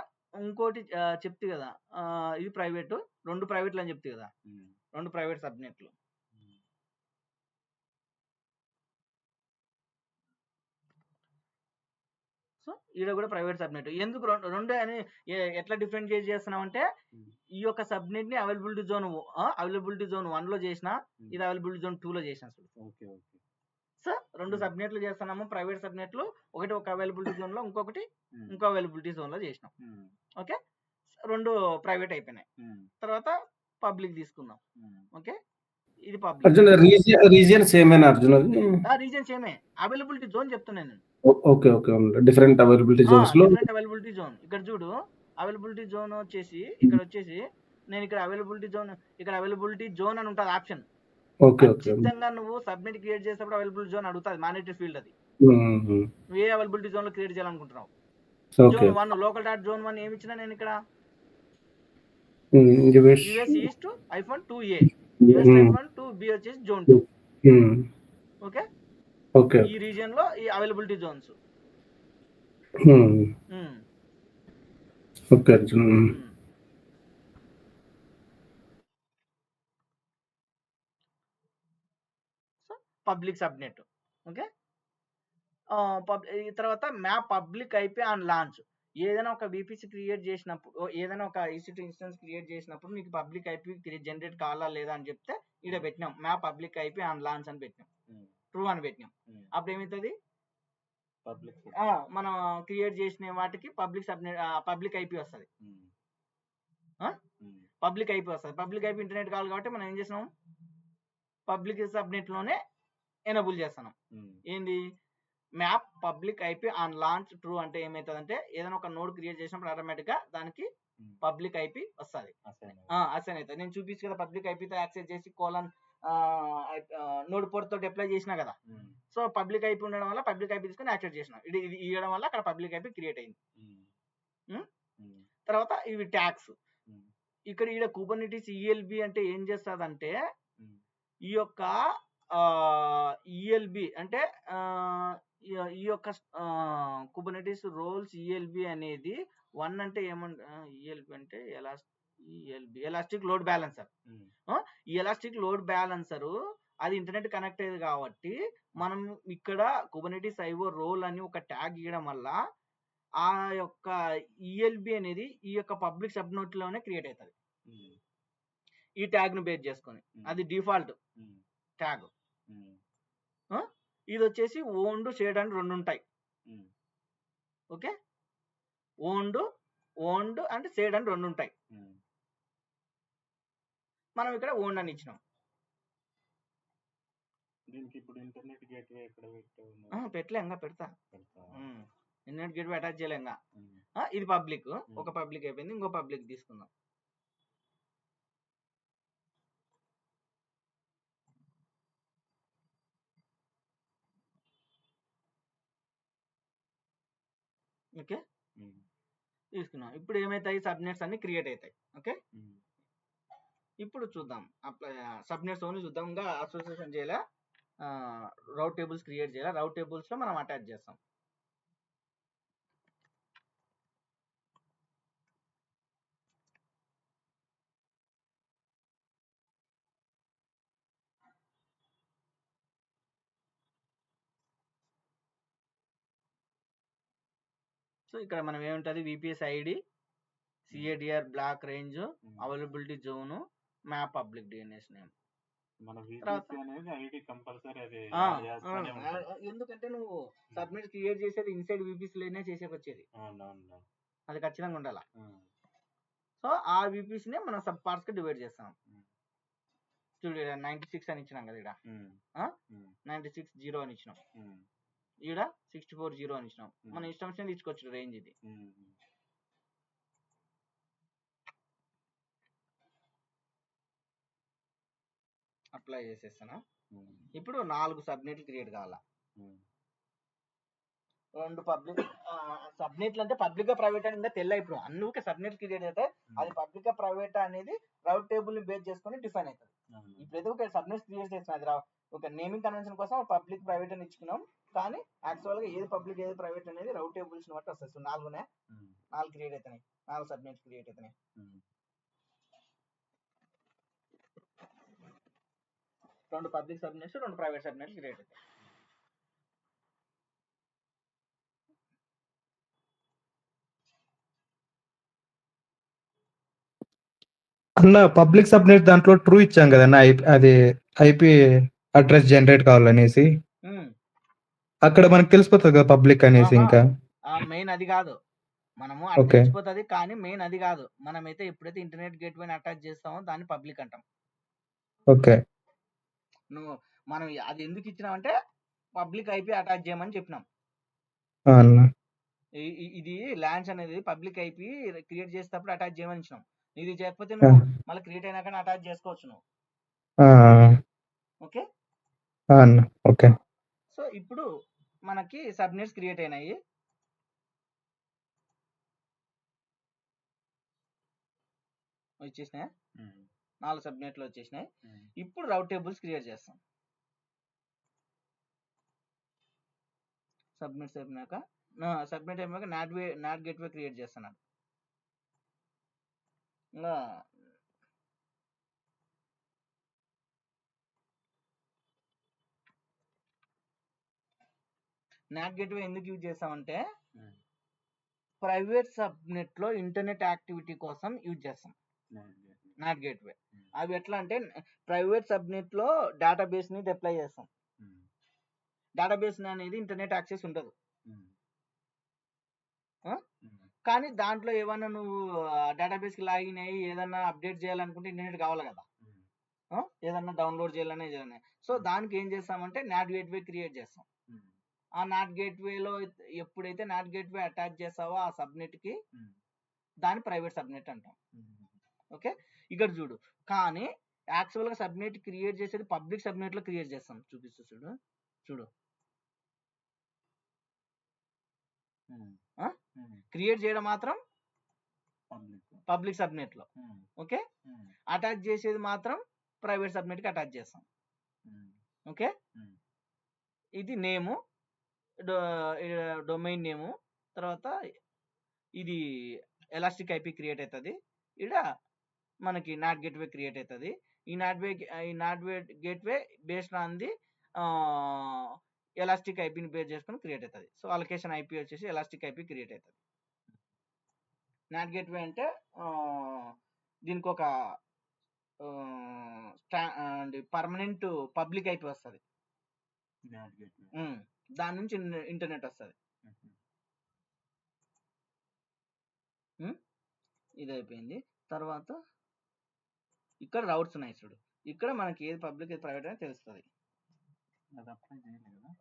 ఇంకోటి చెప్తే కదా, ఇది ప్రైవేట్, 2 ప్రైవేట్లు అని చెప్తే కదా, ఉమ్, 2 ప్రైవేట్ సబ్నెట్లు. ఉమ్, సో ఈడ కూడా ప్రైవేట్ సబ్నెట్. ఎందుకు రెండు అని ఎట్లా డిఫరెన్షియేట్ చేస్తున్నాం అంటే, ఉమ్, ఈ యొక్క సబ్నెట్ ని అవైలబిలిటీ జోన్ 1 లో చేసిన, ఇది అవైలబిలిటీ జోన్ 2 లో చేసిన. Okay okay. సో 2 సబ్నెట్లు చేస్తున్నాము, ప్రైవేట్ సబ్నెట్లు. ఒకటి ఒక అవైలబిలిటీ జోన్ లో, ఇంకొకటి ఉమ్, ఇంకో అవైలబిలిటీ జోన్ లో చేసినాం. ఉమ్, ఓకే, 2 ప్రైవేట్ అయిపోయినాయి. ఉమ్, తర్వాత పబ్లిక్ తీసుకుందాం. ఉమ్. ఓకే, ఇది పబ్లిక్. అర్జున్ రీజియన్ సేమేనా అర్జున్ అది? రీజన్స్ ఏమే, అవైలబిలిటీ జోన్ చెప్తున్నాను నేను. Okay okay, different availability zones లో. Different availability zone. ఇక్కడ చూడు, అవైలబిలిటీ జోన్ వచ్చేసి ఇక్కడ వచ్చేసి, నేను ఇక్కడ అవైలబిలిటీ జోన్ అని ఉంటుంది ఆప్షన్. Okay okay. ఖచ్చితంగా నువ్వు సబ్మిట్ క్రియేట్ చేసేటప్పుడు అవైలబిలిటీ జోన్ అడుగుతుంది, మానిటరీ ఫీల్డ్ అది. నువ్వు ఏ అవైలబిలిటీ జోన్ లో క్రియేట్ చేయాలనుకుంటున్నావు. Okay. Zone 1 local dot zone 1 ఏమి ఇచ్చినా నేను ఇక్కడ US east -2A, US -2B వచ్చేసి జోన్ 2. ఓకే, ఓకే ఈ రీజియన్ లో ఈ availability zones. Okay Arjun. So public subnet. Okay, తర్వాత map public IP on launch. ఏదైనా ఒక VPC క్రియేట్ చేసినప్పుడు, ఏదైనా ఒక EC2 ఇన్స్టెన్స్ క్రియేట్ చేసినప్పుడు మీకు పబ్లిక్ ఐపీ జనరేట్ కావాలా లేదా అని చెప్తే ఇక్కడ పెట్టినాం, map public IP on launch అని పెట్టినాం, ట్రూ అని పెట్టినాం. అప్పుడు ఏమవుతుంది, మనం క్రియేట్ చేసిన వాటికి పబ్లిక్ ఐపీ వస్తుంది. పబ్లిక్ ఐపీ వస్తుంది. పబ్లిక్ ఐపీ ఇంటర్నెట్ కావాలి కాబట్టి మనం ఏం చేస్తున్నాం, పబ్లిక్ సబ్నెట్ లోనే ఎనేబుల్ చేస్తున్నాం. ఏంది, map public IP on launch true అంటే ఏమవుతుందంటే, ఏదైనా ఒక నోడ్ క్రియేట్ చేసినప్పుడు ఆటోమేటిక్ గా దానికి పబ్లిక్ ఐపీ వస్తుంది, అసైన్ అవుతుంది. నేను చూపించి కదా, పబ్లిక్ ఐపీతో యాక్సెస్ చేసి నోడ్ పోర్ట్ తోటి అప్లై చేసినా కదా. సో పబ్లిక్ ఐపీ ఉండడం వల్ల పబ్లిక్ ఐపీ తీసుకొని యాక్సెస్ చేసిన, ఇది ఇవ్వడం వల్ల అక్కడ పబ్లిక్ ఐపీ క్రియేట్ అయింది. తర్వాత ఇవి ట్యాగ్స్. ఇక్కడ ఈడ కుబర్నెటిస్ ELB అంటే ఏం చేస్తుందంటే, ఈ యొక్క ELB అంటే ఈ యొక్క కుబర్నెటిస్ రోల్స్ ELB అనేది 1 అంటే ELB అంటే ఎలాస్టిక్ లోడ్ బ్యాలెన్సర్. ఈ ఎలాస్టిక్ లోడ్ బ్యాలెన్సర్ అది ఇంటర్నెట్ కనెక్ట్ అయ్యేది కాబట్టి, మనం ఇక్కడ కుబర్నెటిస్ IO రోల్ అని ఒక ట్యాగ్ ఇవ్వడం వల్ల ఆ యొక్క ELB అనేది ఈ యొక్క పబ్లిక్ సబ్నెట్ లోనే క్రియేట్ అవుతుంది, ఈ ట్యాగ్ ను బేస్ చేసుకొని. అది డిఫాల్ట్ ట్యాగ్. ఇది వచ్చేసి ఓన్డ్ షేర్డ్ అని 2 ఉంటాయి. ఓకే, ఓన్డ్ అంటే షేర్డ్ అని 2 ఉంటాయి. మనం ఇక్కడ ఓన్డ్ అని ఇచ్చినాం. దీనికి ఇప్పుడు ఇంటర్నెట్ గేట్వే ఎక్కడ పెట్టలే, ఇంకా పెడతా. ఇంటర్నెట్ గేట్వే అటాచ్ చేయలే ఇంకా. ఇది పబ్లిక్, ఒక పబ్లిక్ అయిపోయింది, ఇంకో పబ్లిక్ తీసుకుందాం. ఓకే, తీసుకున్నాం. ఇప్పుడు ఏమైతాయి, సబ్నెట్స్ అన్ని క్రియేట్ అవుతాయి. ఓకే, ఇప్పుడు చూద్దాం, సబ్నెట్స్ ఓన్లీ చూద్దాం. ఇంకా అసోసియేషన్ చేయాలా, రౌట్ టేబుల్స్ క్రియేట్ చేయాలా. రౌట్ టేబుల్స్ లో మనం అటాచ్ చేస్తాం. సో ఇక్కడ మనం ఏముంటుంది, VPC ID, CIDR block range, availability zone, map public DNS name. మన తర్వాత VPC అనేది ఐడి కంపల్సరీ అది ఆ, యాడ్ చేస్తూనే ఉంటాం. ఎందుకంటే నువ్వు సబ్మిట్ క్రియేట్ చేసేది ఇన్సైడ్ విపిసి లోనే చేసేకొచ్చేది, అవునవును. అది ఖచ్చితంగా ఉండాలి. సో ఆ విపిసినే మనం సబ్ పార్ట్స్ కి డివైడ్ చేస్తాం. చూడు 96 అని ఇచ్చినాం కదా, ఇక్కడ 96 0 అని ఇచ్చినాం, ఈడ 64 0 అని ఇచ్చినాం. మన ఇష్టం వచ్చిన తీసుకోవచ్చు రేంజ్ ఇది. అప్లై చేసేస్తాను. ఇప్పుడు 4 సబ్నెట్లు క్రియేట్ కావాలా. 2 పబ్లిక్ సబ్నెట్లు అంటే పబ్లిక్ ప్రైవేట్ అని ఇంకా తెల్ల. ఇప్పుడు అన్ని సబ్నెట్ క్రియేట్ అయితే అది పబ్లిక్ ప్రైవేట్ అనేది రౌట్ టేబుల్ ని బేస్ చేసుకొని డిఫైన్ అవుతుంది. ఇప్పుడు ఏదో ఒక సబ్నెట్ క్రియేట్ చేసిన అది ఒక నేమింగ్ కన్వెన్షన్ కోసం పబ్లిక్ ప్రైవేట్ అని ఇచ్చుకున్నాం, కానీ యాక్చువల్ గా ఏది పబ్లిక్ ఏది ప్రైవేట్ అనేది రౌట్ టేబుల్స్ బట్టి వస్తుంది. సో 4 క్రియేట్ అవుతున్నాయి, 4 సబ్నెట్స్ క్రియేట్ అవుతున్నాయి. 2 public subnets, 2 private subnets create అవుతాయి. అన్న పబ్లిక్ సబ్నెట్ దాంట్లో ట్రూ ఇచ్చాం కదన్న, అది ఐపీ అడ్రస్ జనరేట్ కావాలనేసి అక్కడ మనకు తెలిసిపోతుంది కదా పబ్లిక్ అనేసి. ఇంకా మెయిన్ అది కాదు, మనము అది తెలిసిపోతుంది, కానీ మెయిన్ అది కాదు. మనమైతే ఎప్పుడైతే ఇంటర్నెట్ గేట్వే అటాచ్ చేస్తామో దాన్ని పబ్లిక్ అంటాం. ఓకే, నువ్వు మనం అది ఎందుకు ఇచ్చినామంటే పబ్లిక్ ఐపీ అటాచ్ చేయమని చెప్పినాం. ఇది ల్యాన్స్ అనేది పబ్లిక్ ఐపీ క్రియేట్ చేసేటప్పుడు అటాచ్ చేయమని ఇచ్చినాం. ఇది చేయకపోతే నువ్వు మళ్ళీ క్రియేట్ అయినాక అటాచ్ చేసుకోవచ్చు నువ్వు. Okay okay. సో ఇప్పుడు మనకి సబ్నెట్స్ క్రియేట్ అయినాయి. వచ్చేసినాయి, 4 సబ్నెట్లు వచ్చేసినాయి. ఇప్పుడు రౌట్ టేబుల్స్ క్రియేట్ చేస్తాం. సబ్మిట్ అయిపోయాక నాట్ గేట్వే క్రియేట్ చేస్తున్నాను. నాట్ గేట్వే ఎందుకు యూజ్ చేస్తామంటే ప్రైవేట్ సబ్నెట్ లో ఇంటర్నెట్ యాక్టివిటీ కోసం యూజ్ చేస్తాం నాట్ గేట్వే. అవి ఎట్లా అంటే ప్రైవేట్ సబ్నెట్ లో డేటాబేస్ ని డిప్లాయ్ చేస్తాం. డేటాబేస్ అనేది ఇంటర్నెట్ యాక్సెస్ ఉండదు, కానీ దాంట్లో ఏమన్నా నువ్వు డేటాబేస్ కి లాగిన్ అయ్యి ఏదన్నా అప్డేట్ చేయాలనుకుంటే ఇంటర్నెట్ కావాలి కదా, ఏదన్నా డౌన్లోడ్ చేయాలనే ఏదన్నా. సో దానికి ఏం చేస్తామంటే నాట్ గేట్వే క్రియేట్ చేస్తాం. ఆ నాట్ గేట్వేలో ఎప్పుడైతే నాట్ గేట్వే అటాచ్ చేస్తావో ఆ సబ్నెట్ కి దాన్ని ప్రైవేట్ సబ్నెట్ అంటాం. ఓకే, ఇక్కడ చూడు, కానీ యాక్చువల్ గా సబ్నెట్ క్రియేట్ చేసేది పబ్లిక్ సబ్నెట్ లో క్రియేట్ చేస్తాం. చూపిస్తూ చూడు క్రియేట్ చేయడం మాత్రం పబ్లిక్ సబ్నెట్ లో. ఓకే, అటాచ్ చేసేది మాత్రం ప్రైవేట్ సబ్నెట్ కి అటాచ్ చేస్తాం. ఓకే, ఇది నేము, డొమైన్ నేము, తర్వాత ఇది ఎలాస్టిక్ ఐపీ క్రియేట్ అవుతుంది. ఇక్కడ మనకి నాట్ గేట్వే క్రియేట్ అవుతుంది. ఈ NAT gateway based on the elastic ఐపీని బేస్ చేసుకొని క్రియేట్ అవుతుంది. సో అలొకేషన్ ఐపీ వచ్చేసి ఎలాస్టిక్ ఐపీ క్రియేట్ అవుతుంది. నాట్ గేట్వే అంటే దీనికి ఒక పర్మనెంట్ పబ్లిక్ ఐపీ వస్తుంది, దాని నుంచి ఇంటర్నెట్ వస్తుంది. ఇది అయిపోయింది. తర్వాత ఇక్కడ రౌట్స్ ఉన్నాయి చూడు, ఇక్కడ మనకి ఏది పబ్లిక్ ఏది ప్రైవేట్ అని తెలుస్తుంది. అది అప్లై చేయలేదు కదా.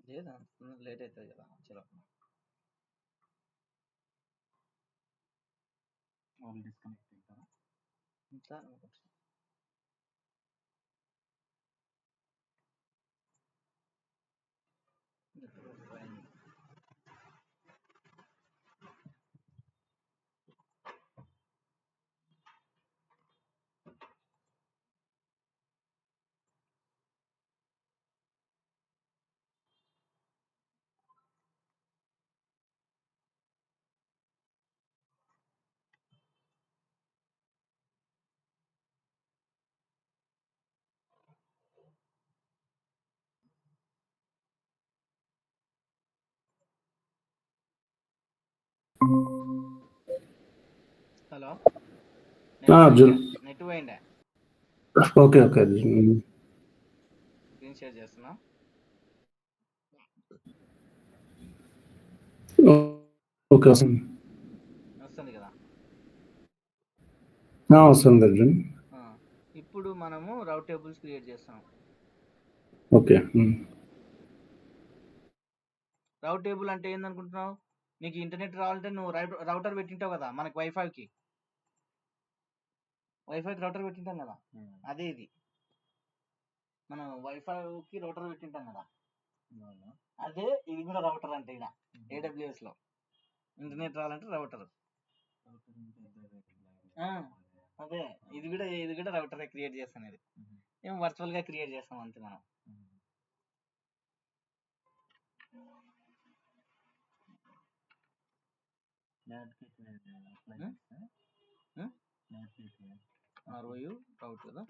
లేదా లేట్ అవుతుంది కదా. చలో వాళ్ళు డిస్కనెక్ట్ అవుతారా? అర్జున్. నెట్ పోయిండే. Okay okay Arjun. Screen share చేస్తున్నా. ఓకే వస్తుంది కదా? వస్తుంది అర్జున్. ఇప్పుడు మనము రౌట్ టేబుల్స్ క్రియేట్ చేస్తాం. ఓకే. రౌట్ టేబుల్ అంటే ఏందనుకుంటున్నావు? నీకు ఇంటర్నెట్ రావాలంటే నువ్వు రౌటర్ పెట్టింటావు కదా, మనకి వైఫైకి రౌటర్ పెట్టింటాం కదా, అదే ఇది మనం వైఫైకి రౌటర్ పెట్టింటాం కదా, అదే ఇది కూడా రౌటర్ అంటే ఇక్కడ AWS లో ఇంటర్నెట్ రావాలంటే రౌటర్. అదే ఇది కూడా రౌటర్ క్రియేట్ చేస్తాను. ఇది ఏం వర్చువల్ గా క్రియేట్ చేస్తాం అంతే మనం. ROU రౌట్ కదా,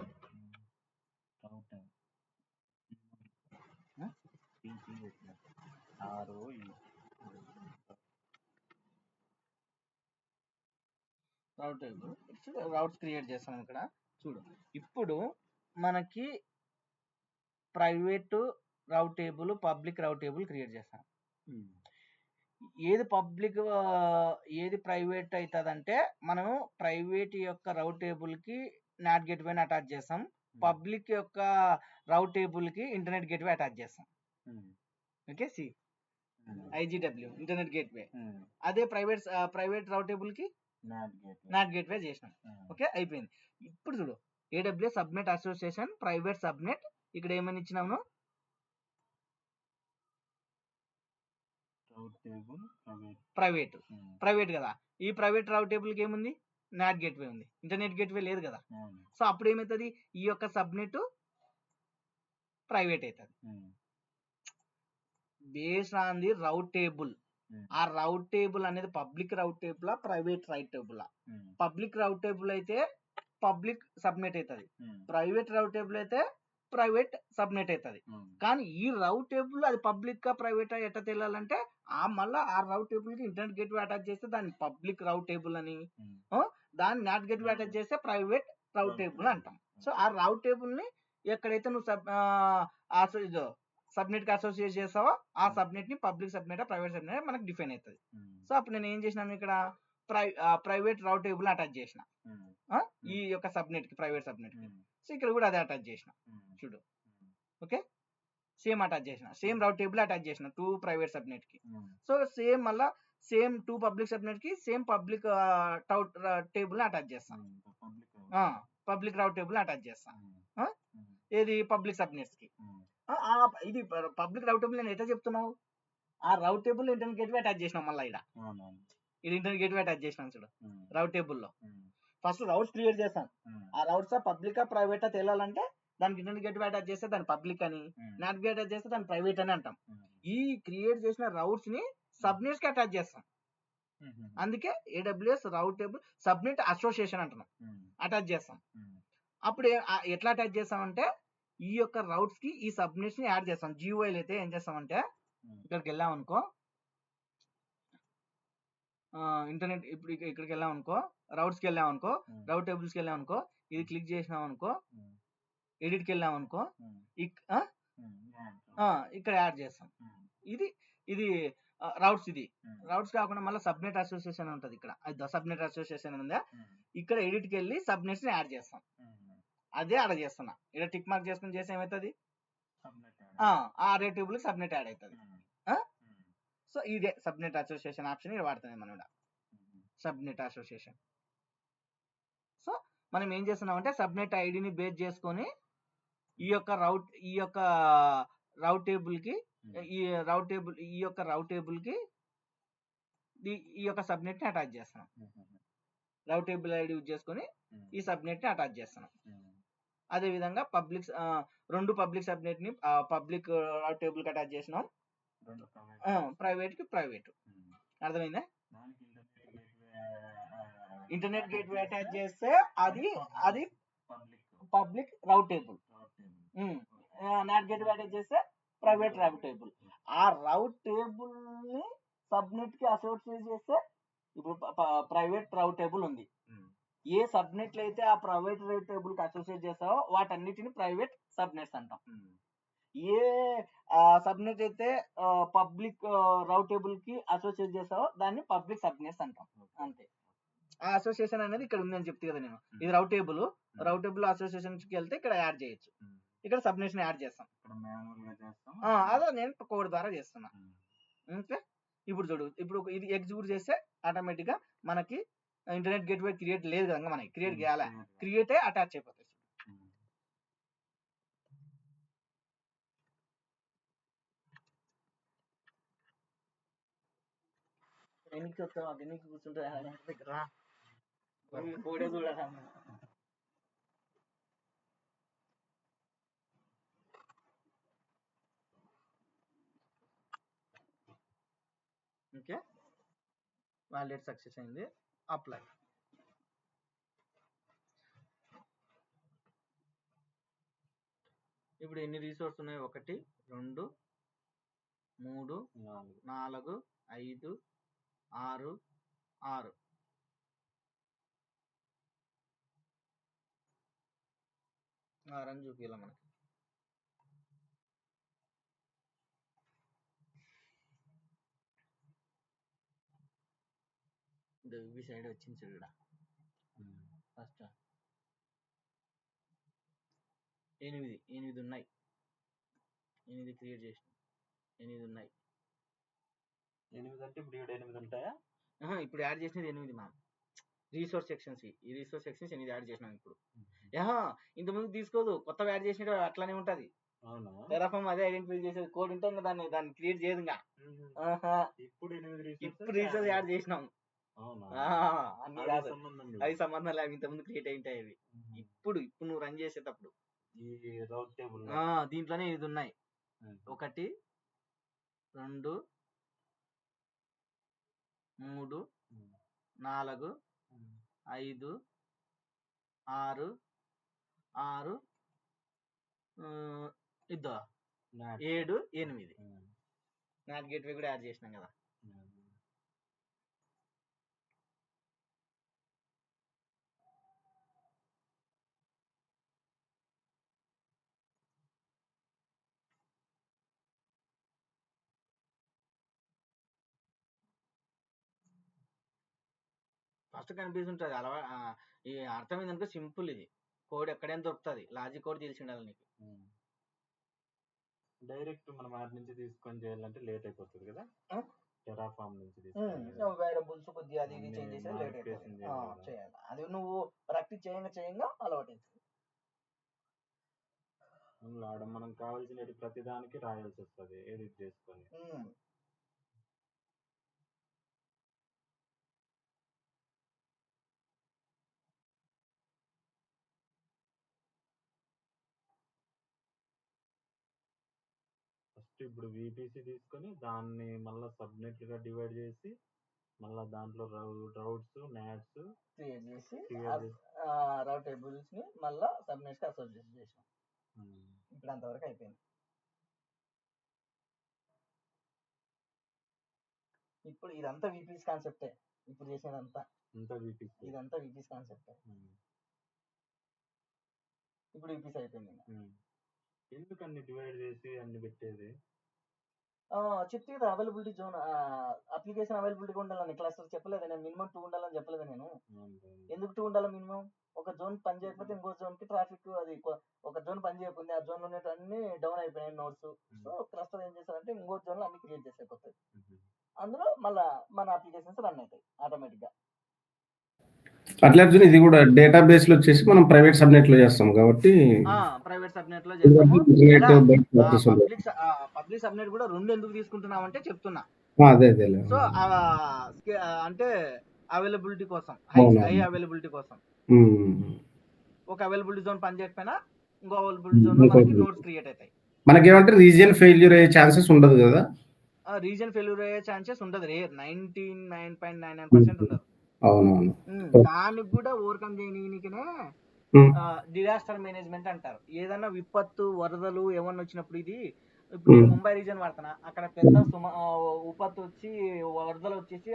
రౌట్ టేబుల్ రౌట్స్ క్రియేట్ చేస్తాం ఇక్కడ. చూడు, ఇప్పుడు మనకి private route table, public route table create చేస్తాం. ఏది పబ్లిక్ ఏది ప్రైవేట్ అవుతుందంటే మనము ప్రైవేట్ యొక్క రౌట్ టేబుల్ కి నాట్ గేట్వేని అటాచ్ చేస్తాం, పబ్లిక్ యొక్క రౌట్ టేబుల్ కి ఇంటర్నెట్ గేట్వే అటాచ్ చేస్తాం. Okay, see IGW internet gateway. అదే ప్రైవేట్ రౌట్ టేబుల్ కి నాట్ గేట్వే చేసినాం. ఓకే, అయిపోయింది. ఇప్పుడు చూడు, AWS subnet association private subnet. ఇక్కడ ఏమని ఇచ్చినాము? ప్రైవేట్ కదా. ఈ ప్రైవేట్ రౌట్ టేబుల్ కి ఏముంది? నాట్ గేట్వే ఉంది, ఇంటర్నెట్ గేట్వే లేదు కదా. సో అప్పుడు ఏమవుతుంది? ఈ యొక్క సబ్నెట్ ప్రైవేట్ అవుతుంది based on the rate table. ఆ రౌట్ టేబుల్ అనేది public route table, private route table. Public route table అయితే పబ్లిక్ సబ్నెట్ అవుతుంది, ప్రైవేట్ రౌట్ టేబుల్ అయితే ప్రైవేట్ సబ్నెట్ అవుతుంది. కానీ ఈ రౌట్ టేబుల్ అది పబ్లిక్ గా ప్రైవేట్ ఎట్లా తెలియాలంటే మళ్ళీ ఆ రౌట్ టేబుల్ కి ఇంటర్నెట్ గేట్వే అటాచ్ చేస్తే దాన్ని పబ్లిక్ రౌట్ టేబుల్ అని, దాన్ని నాట్ గేట్వే అటాచ్ చేస్తే ప్రైవేట్ రౌట్ టేబుల్ అంటాం. సో ఆ రౌట్ టేబుల్ ని ఎక్కడైతే నువ్వు సబ్నెట్ కి అసోసియేట్ చేస్తావో ఆ సబ్నెట్ ని పబ్లిక్ సబ్నెట్, ప్రైవేట్ సబ్నెట్ మనకు డిఫైన్ అవుతుంది. సో అప్పుడు నేను ఏం చేసినాను, ఇక్కడ ప్రైవేట్ రౌట్ టేబుల్ అటాచ్ చేసిన ఈ యొక్క సబ్నెట్ కి, ప్రైవేట్ సబ్నెట్ కి. సో ఇక్కడ కూడా అదే అటాచ్ చేసిన. చూడు, ఓకే, సేమ్ అటాచ్ చేసిన, సేమ్ రౌట్ టేబుల్ అటాచ్ చేసిన 2 ప్రైవేట్ సబ్నెట్ కి. సో సేమ్ మళ్ళా సేమ్ 2 పబ్లిక్ సబ్నెట్ కి సేమ్ పబ్లిక్ టేబుల్ అటాచ్ చేస్తాం, పబ్లిక్ రౌట్ టేబుల్ అటాచ్ చేస్తాం. ఏది పబ్లిక్ సబ్నెట్స్ కి. ఇది పబ్లిక్ రౌట్ టేబుల్ నేను ఎట్లా చెప్తున్నావు? ఆ రౌట్ టేబుల్ ఇంటర్నెట్ గేట్వే అటాచ్ చేసినాం. మళ్ళీ ఇది ఇంటర్నెట్ గేట్వే అటాచ్ చేసినాం. చూడు, రౌట్ టేబుల్ లో ఫస్ట్ రౌట్స్ క్రియేట్ చేస్తాం. ఆ రౌట్స్ పబ్లిక్ ప్రైవేట్ తెలియాలంటే దానికి ఇంటర్నెట్ గేట్వే అటాచ్ చేస్తే దాన్ని పబ్లిక్ అని, నాట్ గేట్ అటాచ్ చేస్తే దాన్ని ప్రైవేట్ అని అంటాం. ఈ క్రియేట్ చేసిన రౌట్స్ ని సబ్నెట్స్ కి అటాచ్ చేస్తాం. అందుకే AWS రౌట్ టేబుల్ సబ్నెట్ అసోసియేషన్ అంటున్నాం, అటాచ్ చేస్తాం. అప్పుడు ఎట్లా అటాచ్ చేస్తామంటే ఈ యొక్క రౌట్స్ కి ఈ సబ్నెట్స్ ని యాడ్ చేస్తాం. GUI అయితే ఏం చేస్తామంటే ఇక్కడికి వెళ్ళాం అనుకో, ఇంటర్నెట్ ఇప్పుడు ఇక్కడికి వెళ్ళాం అనుకో, రౌట్స్ కి వెళ్ళాం అనుకో, రౌట్ టేబుల్స్ కి వెళ్ళాం అనుకో, ఇది క్లిక్ చేసినాం అనుకో, ఎడిట్ కి వెళ్ళాం అనుకో, ఇక్కడ యాడ్ చేస్తాం. ఇది రౌట్స్. ఇది రౌట్స్ కాకుండా మళ్ళీ సబ్నెట్ అసోసియేషన్ ఉంటుంది. ఇక్కడ సబ్నెట్ అసోసియేషన్ ఉందా, ఇక్కడ ఎడిట్ కి వెళ్ళి సబ్నెట్స్ ని యాడ్ చేస్తాం. అదే అలా చేస్తున్నా. ఇక్కడ టిక్ మార్క్ చేసుకుని చేస్తే ఏమవుతుంది? ఆ రే టేబుల్ సబ్నెట్ యాడ్ అవుతుంది. సో ఇదే సబ్నెట్ అసోసియేషన్ ఆప్షన్ ఇక్కడ వాడుతుంది మనం, సబ్నెట్ అసోసియేషన్. సో మనం ఏం చేస్తున్నాం అంటే సబ్నెట్ ఐడిని బేస్ చేసుకొని ఈ యొక్క రౌట్ టేబుల్ కి ఈ యొక్క రౌట్ టేబుల్ కి ఈ యొక్క సబ్నెట్ ని అటాచ్ చేస్తున్నాం. రౌట్ టేబుల్ ఐడి యూజ్ చేసుకొని ఈ సబ్నెట్ ని అటాచ్ చేస్తున్నాం. అదే విధంగా రెండు పబ్లిక్ సబ్నెట్ ని పబ్లిక్ రౌట్ టేబుల్ కి అటాచ్ చేసినాం, ప్రైవేట్ కి ప్రైవేట్. అర్థమైందా? ఇంటర్నెట్ గేట్వే అటాచ్ చేస్తే అది public route table, not gateway attach చేస్తే ప్రైవేట్ రౌట్ టేబుల్. ఆ రౌట్ టేబుల్ ని సబ్నెట్ కి అసోసియేట్ చేస్తే ఇప్పుడు ప్రైవేట్ రౌట్ టేబుల్ ఉంది, ఏ సబ్నెట్లు అయితే ఆ ప్రైవేట్ రౌట్ టేబుల్ కి అసోసియేట్ చేస్తావో వాటన్నిటిని ప్రైవేట్ సబ్నెట్స్ అంటాం. ఏ సబ్నెట్ అయితే పబ్లిక్ రౌట్ టేబుల్ కి అసోసియేట్ చేస్తావో దాన్ని పబ్లిక్ సబ్నెట్స్ అంటాం. అంతే. ఆ అసోసియేషన్ అనేది ఇక్కడ ఉందని చెప్తే కదా నేను, ఇది రౌట్ టేబుల్ అసోసియేషన్ కి వెళ్తే ఇక్కడ యాడ్ చేయొచ్చు, ఇక్కడ సబ్నెట్స్ యాడ్ చేస్తాం. అదే నేను కోడ్ ద్వారా చేస్తున్నా. ఓకే, ఇప్పుడు చూడు, ఇప్పుడు ఇది ఎగ్జిక్యూట్ చేస్తే ఆటోమేటిక్ గా మనకి ఇంటర్నెట్ గేట్వే క్రియేట్ లేదు కదా, మనకి క్రియేట్ చేయాలి, క్రియేట్ అయ్యి అటాచ్ అయిపోతుంది. ఎన్నికి వస్తావు, ఎన్నికి కూర్చుంటే దగ్గర కోడే చూడాలి. ఓకే, వాలిడేట్ సక్సెస్ అయింది, అప్లై. ఇప్పుడు ఎన్ని రిసోర్స్ ఉన్నాయి? 1 2 3 4 5 6 6. రన్ చూపియాల మనకి. ఈ సైడ్ వచ్చింది చూడ ఫస్ట్ 8 ఉన్నాయి, 8 క్రియేట్ చేసిన, 8 ఉన్నాయి. 8 అంటే ఇప్పుడు 8 ఉంటాయా? ఇప్పుడు యాడ్ చేసినది 8 మనం. రీసోర్స్ సెక్షన్స్, ఈ రీసోర్స్ సెక్షన్స్ 8 యాడ్ చేసినాం ఇప్పుడు. ఇంతకుముందు తీసుకోదు, కొత్తగా యాడ్ చేసినట్టు అట్లానే ఉంటది. టెరాఫామ్ అదే ఐడెంటిఫై చేసేది, కోడ్ ఉంటే దాన్ని క్రియేట్ చేయదు. ఇప్పుడు 8 రీసోర్స్ యాడ్ చేసినాం. అవి సంబంధం లేదు, ఇంతకుముందు క్రియేట్ అయి ఉంటాయి అవి. ఇప్పుడు నువ్వు రన్ చేసేటప్పుడు దీంట్లోనే 8 ఉన్నాయి. 1 2 3 4 5 6 6 7 8. నాట్ గేట్వే కూడా యాడ్ చేసినాం కదా. ఫస్ట్ కనిపిస్తుంటది ఈ అర్థం ఏంటంటే సింపుల్, ఇది కోడ్ ఎక్కడైనా దొరుకుతుంది, లాజిక్ కోడ్ తెలిసి ఉండాలి నీకు. డైరెక్ట్ మనం వాటి నుంచి తీసుకొని చేయాలంటే లేట్ అయిపోతుంది కదా. టెరాఫామ్ నుంచి వేరియబుల్స్ కొద్దిగా అది ఇది చేంజ్ చేసి లేట్ అయిపోతుంది చేయాలి. అది నువ్వు ప్రాక్టీస్ చేయంగా అలవాటు అవుతుంది. మనం కావాల్సిన ప్రతి దానికి రాయాల్సి వస్తుంది ఎడిట్ చేసుకొని. ఫస్ట్ ఇప్పుడు విపిసి తీసుకొని దాన్ని మళ్ళీ సబ్నెట్లుగా డివైడ్ చేసి మళ్ళీ దాంట్లో రౌట్స్ నాట్స్ క్రియేట్ చేసి రౌట్ టేబుల్స్ ని మళ్ళీ సబ్నెట్స్ కి అసోసియేట్ చేసాం. ఇప్పుడు అంతవరకు అయిపోయింది. ఇప్పుడు ఇదంతా విపిసి కాన్సెప్టే, ఇప్పుడు చేసేదంతా ఇదంతా విపిసి కాన్సెప్టే. ఇప్పుడు విపిసి అయిపోయింది. ఎందుకు అన్ని డివైడ్ చేసి అన్ని పెట్టేది? చెప్తే కదా అవైలబిలిటీ జోన్, అప్లికేషన్ అవైలబిలిటీ ఉండాలని క్లస్టర్ చెప్పలేదు నేను. మినిమం 2 ఉండాలని చెప్పలేదు నేను. ఎందుకు 2 ఉండాలి మినిమం? ఒక జోన్ పని చేయకపోతే ఇంకో జోన్ కి ట్రాఫిక్, అది ఒక జోన్ పని చేయకపోతే ఆ జోన్ లో అన్ని డౌన్ అయిపోయినాయి నోడ్స్. సో క్లస్టర్ ఏం చేస్తారంటే ఇంకో జోన్ లో అన్ని క్రియేట్ చేసేపోతాయి. అందులో మళ్ళా మన అప్లికేషన్స్ రన్ అవుతాయి ఆటోమేటిక్ గా. అట్లా ఇది కూడా డేటాబేస్ లో వచ్చేసి మనం ప్రైవేట్ సబ్నెట్ లో చేస్తాం కాబట్టి ప్రైవేట్ సబ్నెట్ లో చేస్తాము. పబ్లిక్ సబ్నెట్ కూడా 2 ఎందుకు తీసుకుంటున్నాం అంటే చెప్తున్నా. సో అంటే అవైలబిలిటీ కోసం, హై అవైలబిలిటీ కోసం. ఒక అవైలబిలిటీ జోన్ పని చేయకపోయినా ఇంకో అవైలబిలిటీ జోన్ లో మనకి నోట్స్ క్రియేట్ అవుతాయి. మనకేమంటే రీజియన్ ఫెయిల్యూర్ అయ్యే ఛాన్సెస్ ఉండదు కదా. రీజియన్ ఫెయిల్యూర్ అయ్యే ఛాన్సెస్ ఉండదు, 99.99% ఉండదు. అవునవును. దానికి కూడా ఓవర్కమ్ చేయనీకనే డిజాస్టర్ మేనేజ్మెంట్ అంటారు. ఏదన్నా విపత్తు, వరదలు ఏమన్నా వచ్చినప్పుడు, ఇప్పుడు నేను ముంబై రీజన్ వాడుతున్నా, అక్కడ పెద్ద విపత్తు వచ్చి వరదలు వచ్చేసి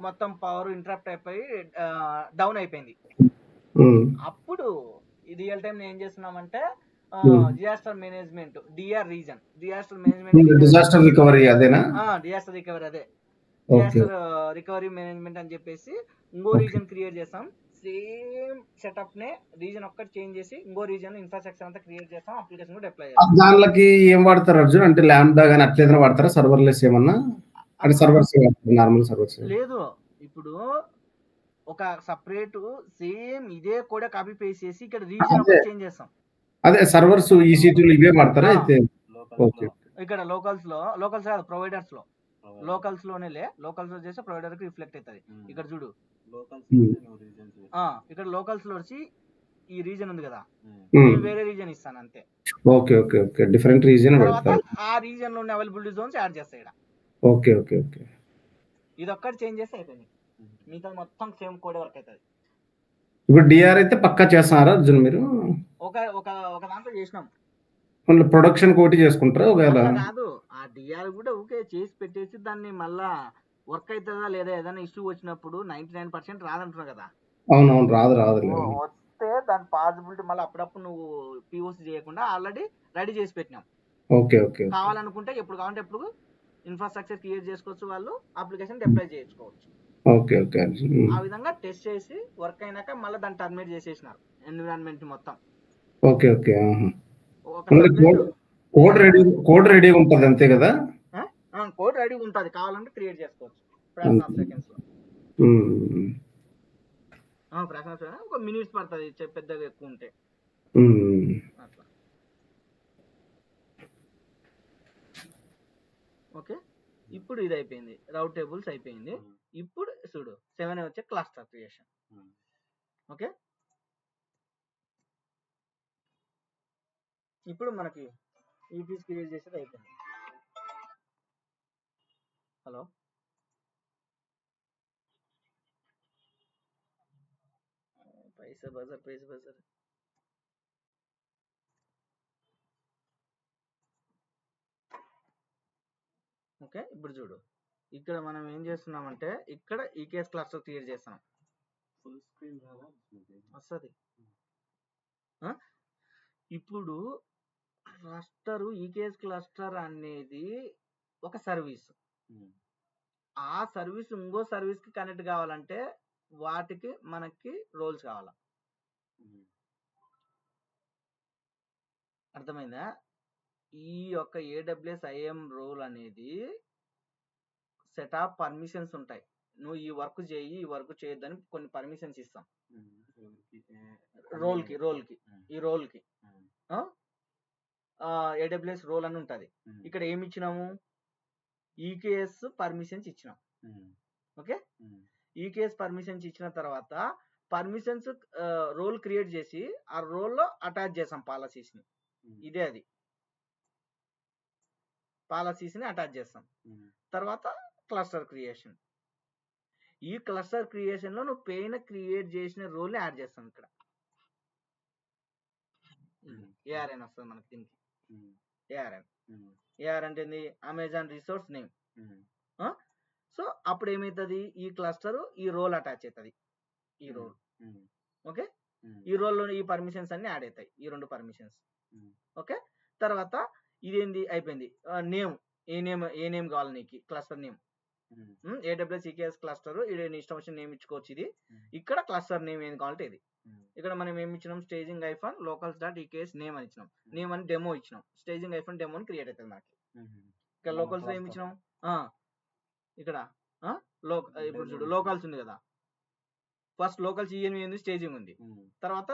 మొత్తం పవర్ ఇంటరప్ట్ అయిపోయి డౌన్ అయిపోయింది. అప్పుడు ఈ రియల్ టైం ఏం చేస్తున్నామంటే disaster management disaster management disaster recovery అదేనా? డిజాస్టర్ రికవరీ అదే ఓకే. డిజాస్టర్ రికవరీ మేనేజ్మెంట్ అని చెప్పేసి ఇంకో ఓకే. రీజన్ క్రియేట్ చేస్తాం. సేమ్ సెటప్ నే రీజన్ ఒక్కటి చేంజ్ చేసి ఇంకో రీజన్ ఇన్ఫ్రాస్ట్రక్చర్ అంతా క్రియేట్ చేస్తాం. అప్లికేషన్ కూడా డిప్లాయ్ చేస్తాం. దానిలోకి ఏం వాడతారు అర్జున్? అంటే ల్యాండా గాని అట్లా ఏదైనా వాడతారా? సర్వర్లెస్ ఏమన్నా? అంటే ఆహా, సర్వర్స్ నార్మల్ సర్వర్స్. లేదు. ఇప్పుడు ఒక సపరేట్ సేమ్ ఇదే కూడా కాపీ పేస్ట్ చేసి ఇక్కడ రీజన్ అదే ఒకటి చేంజ్ చేస్తాం. అదే సర్వర్స్ EC2 ఇవే వాడతారా ఆ, అయితే? Locals okay. ఇక్కడ లోకల్స్ కాదు ప్రొవైడర్స్ లో లోకల్స్ లోనే లోకల్స్ లో చేస్తే ప్రొవైడర్ కి రిఫ్లెక్ట్ అవుతుంది. ఇక్కడ చూడు లోకల్స్ రీజన్స్ ఇక్కడ లోకల్స్ లో వచ్చి ఈ రీజన్ ఉంది కదా, ఉమ్. నేను వేరే రీజన్ ఇస్తాను అంతే. Okay okay okay different reason తర్వాత పెడతారు. ఆ రీజన్ లో ఉన్న అవైలబిలిటీ జోన్స్ యాడ్ చేస్తాయి. ఇక్కడ ఓకే ఓకే ఓకే ఇది ఒక్కటి చేంజ్ చేస్తే అయిపోయింది. మిగతా మొత్తం సేమ్ కోడ్ వర్క్ అవుతుంది. ఇప్పుడు డిఆర్ అయితే పక్కా చేస్తున్నారా అర్జున్ మీరు? ఒక ఒక ఒక దాంట్లో చేసినాం. మళ్ళీ ప్రొడక్షన్ కోటి చేసుకుంటారా ఒకవేళ? అట్లా కాదు, ఆ డిఆర్ కూడా ఓకే చేసి పెట్టేసి దాన్ని మళ్ళా వర్క్ అవుతుందా లేదా ఏదైనా ఇష్యూ వచ్చినప్పుడు 99% రాదంటున్నావు కదా. అవునవును రాదు రాదులే. వస్తే దాని పాసిబిలిటీ మళ్ళీ అప్పుడప్పుడు నువ్వు పిఓసి చేయకుండా ఆల్రెడీ రెడీ చేసి పెట్టినాం. ఓకే ఓకే కావాలనుకుంటే ఎప్పుడు కావాలంటే ఎప్పుడు ఇన్ఫ్రాస్ట్రక్చర్ క్రియేట్ చేసుకోవచ్చు, వాళ్ళు అప్లికేషన్ డిప్లాయ్ చేసుకోవచ్చు. Okay okay Arjun. ఆ విధంగా టెస్ట్ చేసి వర్క్ అయినాక మళ్ళీ దాన్ని టర్మినేట్ చేసేసినారు ఎన్విరాన్మెంట్ మొత్తం. ఓకే ఓకే ఒక separate- కోడ్ రెడీగా ఉంటుంది అంతే కదా? కోడ్ రెడీ ఉంటుంది, కావాలంటే క్రియేట్ చేసుకోవచ్చు ఫ్రాక్షన్ ఆఫ్ సెకండ్స్ లో. ఫ్రాక్షన్ ఆఫ్ సెకండ్ ఒక మినిట్స్ పడుతుంది పెద్దగా ఎక్కువ ఉంటే అట్లా. ఓకే, ఇప్పుడు ఇది అయిపోయింది, రౌట్ టేబుల్స్ అయిపోయింది. ఇప్పుడు చూడు 7 వచ్చే క్లస్టర్ క్రియేషన్. ఓకే, ఇప్పుడు మనకి ఈపీస్ క్రియేట్ చేసేది అయిపోయింది. హలో, పైసా బజార్ ఓకే. ఇప్పుడు చూడు, ఇక్కడ మనం ఏం చేస్తున్నామంటే ఇక్కడ ఈకేఎస్ క్లస్టర్ క్రియేట్ చేస్తున్నాం. ఫుల్ స్క్రీన్ వస్తుంది. ఇప్పుడు క్లస్టర్ ఈకేఎస్ క్లస్టర్ అనేది ఒక సర్వీస్. ఆ సర్వీస్ ఇంకో సర్వీస్ కి కనెక్ట్ కావాలంటే వాటికి మనకి రోల్స్ కావాలా. అర్థమైందా? ఈ యొక్క AWS IAM రోల్ అనేది సెట్ ఆఫ్ పర్మిషన్స్ ఉంటాయి. నువ్వు ఈ వర్క్ చేయి, ఈ వర్క్ చేయొద్దని కొన్ని పర్మిషన్స్ ఇస్తాం ఈ రోల్కి AWS రోల్ అని ఉంటుంది. ఇక్కడ ఏమి ఇచ్చినాము? ఈకేఎస్ పర్మిషన్స్ ఇచ్చినాం. ఓకే, ఈకేఎస్ పర్మిషన్స్ ఇచ్చిన తర్వాత పర్మిషన్స్ రోల్ క్రియేట్ చేసి ఆ రోల్లో అటాచ్ చేసాం పాలసీస్ని. ఇదే అది పాలసీస్ని అటాచ్ చేస్తాం. తర్వాత క్లస్టర్ క్రియేషన్. ఈ క్లస్టర్ క్రియేషన్ లో నువ్వు పైన క్రియేట్ చేసిన రోల్ని యాడ్ చేస్తాం. ఇక్కడ ఏఆర్ఎన్ వస్తుంది మనకి. దీనికి ఏఆర్ అంటే ఏంది? Amazon resource name. సో అప్పుడు ఏమవుతుంది? ఈ క్లస్టర్ ఈ రోల్ అటాచ్ అవుతుంది. ఈ రోల్ ఓకే, ఈ రోల్లో ఈ పర్మిషన్స్ అన్ని యాడ్ అవుతాయి, ఈ 2 పర్మిషన్స్. ఓకే, తర్వాత ఇదేంది అయిపోయింది. నేమ్ ఏ నేమ్ కావాలి నీకు? Cluster name. AWS EKS cluster ఇది నీ ఇష్టం వచ్చిన నేమ్ ఇచ్చుకోవచ్చు. ఇది ఇక్కడ క్లస్టర్ నేమ్ ఏం కావాలంటే ఇది. ఇక్కడ మనం ఏమి ఇచ్చినాం? స్టేజింగ్ ఐఫాన్ locals.eks నేమ్ అని ఇచ్చినాం. నేమ్ అని డెమో ఇచ్చినాం. స్టేజింగ్ ఐఫాన్ డెమో అని క్రియేట్ అవుతుంది మనకి. ఇక్కడ లోకల్స్ ఏమి ఇచ్చినాం? ఇక్కడ ఇప్పుడు చూడు లోకల్స్ ఉంది కదా. ఫస్ట్ లోకల్స్ ENV ఉంది, స్టేజింగ్ ఉంది, తర్వాత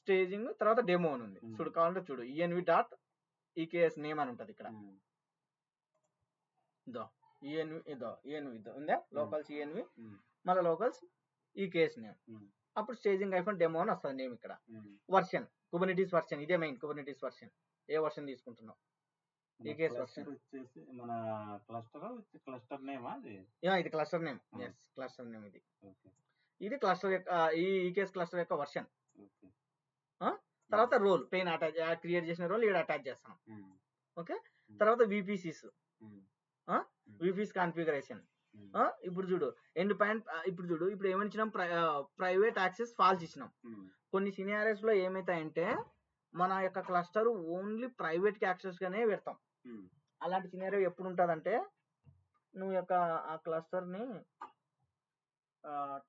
స్టేజింగ్, తర్వాత డెమో అని ఉంది. చూడు కావాలంటే చూడు env.eks నేమ్ అని ఉంటుంది. ఇక్కడ ENV ఉందా? లోకల్స్ ENV మళ్ళీ లోకల్స్ EKS నేమ్. అప్పుడు స్టేజింగ్ ఐఫోన్ డెమో అని వస్తుంది నేమ్. ఇక్కడ వర్షన్ కుబర్నెటీస్ వర్షన్, ఇదే మెయిన్ కుబర్నెటీస్ వర్షన్. ఏ వర్షన్ తీసుకుంటున్నావు? EKS version. మన క్లస్టర్ నేమ్ ఇది క్లస్టర్ నేమ్. క్లస్టర్ నేమ్ ఇది క్లస్టర్ యొక్క ఈ EKS క్లస్టర్ యొక్క వర్షన్. తర్వాత రోల్ పెయిన్ అటాచ్ క్రియేట్ చేసిన రోల్ ఇక్కడ అటాచ్ చేస్తాం. ఓకే, తర్వాత VPCs కాన్ఫిగరేషన్. ఇప్పుడు చూడు ఎండ్ పాయింట్ ఇప్పుడు చూడు ఇప్పుడు ఏమని ఇచ్చినాం ప్రైవేట్ యాక్సెస్ ఫాల్స్ ఇచ్చినాం. కొన్ని సినారియోస్ లో ఏమైతాయంటే మన యొక్క క్లస్టర్ ఓన్లీ ప్రైవేట్ యాక్సెస్ గానే పెడతాం. అలాంటి సినారియో ఎప్పుడు ఉంటుందంటే నువ్వు యొక్క ఆ క్లస్టర్ ని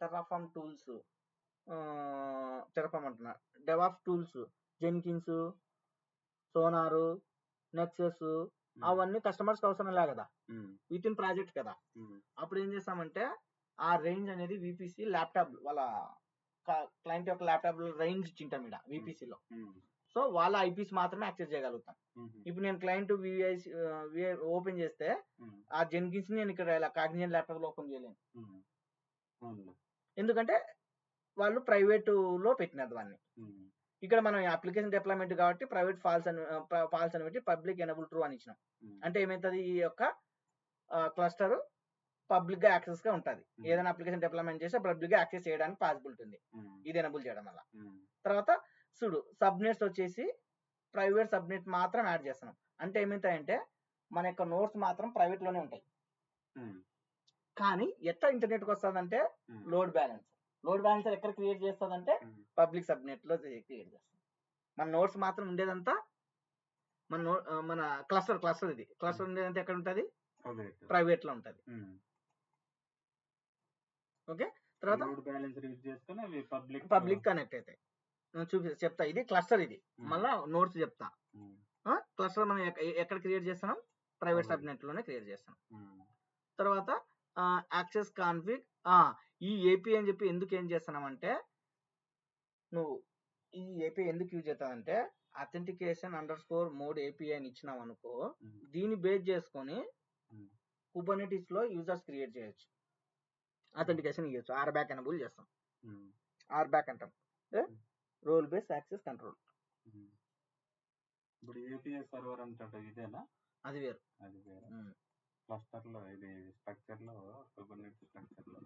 టెర్రాఫార్మ్ టూల్స్ టెర్రాఫార్మ్ అంటున్నా డెవాప్స్ టూల్స్ జెన్కిన్స్ సోనారు నెక్సెస్ అవన్నీ కస్టమర్స్ అవసరం లే కదా, విత్ ఇన్ ప్రాజెక్ట్ కదా. అప్పుడు ఏం చేస్తామంటే ఆ రేంజ్ అనేది విపిసి ల్యాప్టాప్ వాళ్ళ క్లయింట్ యొక్క ల్యాప్టాప్ రేంజ్ ఇచ్చింటాం ఇక్కడ విపిసిలో. సో వాళ్ళ ఐపీస్ మాత్రమే యాక్సెస్ చేయగలుగుతాం. ఇప్పుడు నేను క్లయింట్ విఐసి ఓపెన్ చేస్తే ఆ జెన్కిన్స్ నేను ఇక్కడ కాగ్నిజెంట్ ల్యాప్టాప్ లో ఓపెన్ చేయలేను, ఎందుకంటే వాళ్ళు ప్రైవేట్ లో పెట్టినారు దాన్ని. ఇక్కడ మనం అప్లికేషన్ డిప్లాయ్మెంట్ కాబట్టి ప్రైవేట్ ఫాల్స్ అని పెట్టి పబ్లిక్ ఎనబుల్ ట్రూ అని ఇచ్చినాం. అంటే ఏమైతుంది, ఈ యొక్క క్లస్టర్ పబ్లిక్ గా యాక్సెస్ గా ఉంటుంది. ఏదైనా అప్లికేషన్ డిప్లాయ్మెంట్ చేస్తే పబ్లిక్ గా యాక్సెస్ చేయడానికి పాసిబిలిటీ ఉంది ఇది ఎనబుల్ చేయడం వల్ల. తర్వాత చూడు సబ్నెట్స్ వచ్చేసి ప్రైవేట్ సబ్నెట్ మాత్రం యాడ్ చేస్తున్నాం. అంటే ఏమవుతాయంటే మన యొక్క నోట్స్ మాత్రం ప్రైవేట్ లోనే ఉంటాయి, కానీ ఎట్లా ఇంటర్నెట్ కి వస్తుందంటే లోడ్ బ్యాలెన్సర్ ఎక్కడ క్రియేట్ చేస్తుందంటే పబ్లిక్ సబ్నెట్ లో క్రియేట్ చేస్తాం. మన నోట్స్ మాత్రం ఉండేదంతా మన క్లస్టర్ ఇది క్లస్టర్ ఉండేదంతా ఎక్కడ ఉంటుంది, ప్రైవేట్ లో ఉంటది. ఓకే, తర్వాత పబ్లిక్ కనెక్ట్ అవుతాయి. చెప్తా ఇది క్లస్టర్, ఇది మళ్ళా నోట్స్ చెప్తా. క్లస్టర్ మనం ఎక్కడ క్రియేట్ చేస్తున్నాం, ప్రైవేట్ సబ్నెట్ లోనే క్రియేట్ చేస్తున్నాం. తర్వాత యాక్సెస్ కాన్ఫిగ్ ఈ ఏపీ అని చెప్పి ఎందుకు ఏం చేస్తున్నామంటే నువ్వు ఈ ఏపీ ఎందుకు యూజ్ చేస్తావంటే అథెంటికేషన్ _మోడ్ ఏపీఐ అని ఇచ్చినావు అనుకో, దీన్ని బేస్ చేసుకొని కుబర్నెటిస్ లో యూజర్స్ క్రియేట్ చేయొచ్చు, అథెంటికేషన్ ఇవ్వచ్చు. ఆర్బ్యాక్ ఎనబుల్ చేస్తాం, ఆర్బ్యాక్ అంటాం, రోల్ బేస్ యాక్సెస్ కంట్రోల్. ఇప్పుడు ఏపీఐ సర్వర్ అంటే ఇదేనా, అది వేరు. క్లస్టర్ లో ఇది స్ట్రక్చర్ లో కుబర్నెటిస్ స్ట్రక్చర్ లో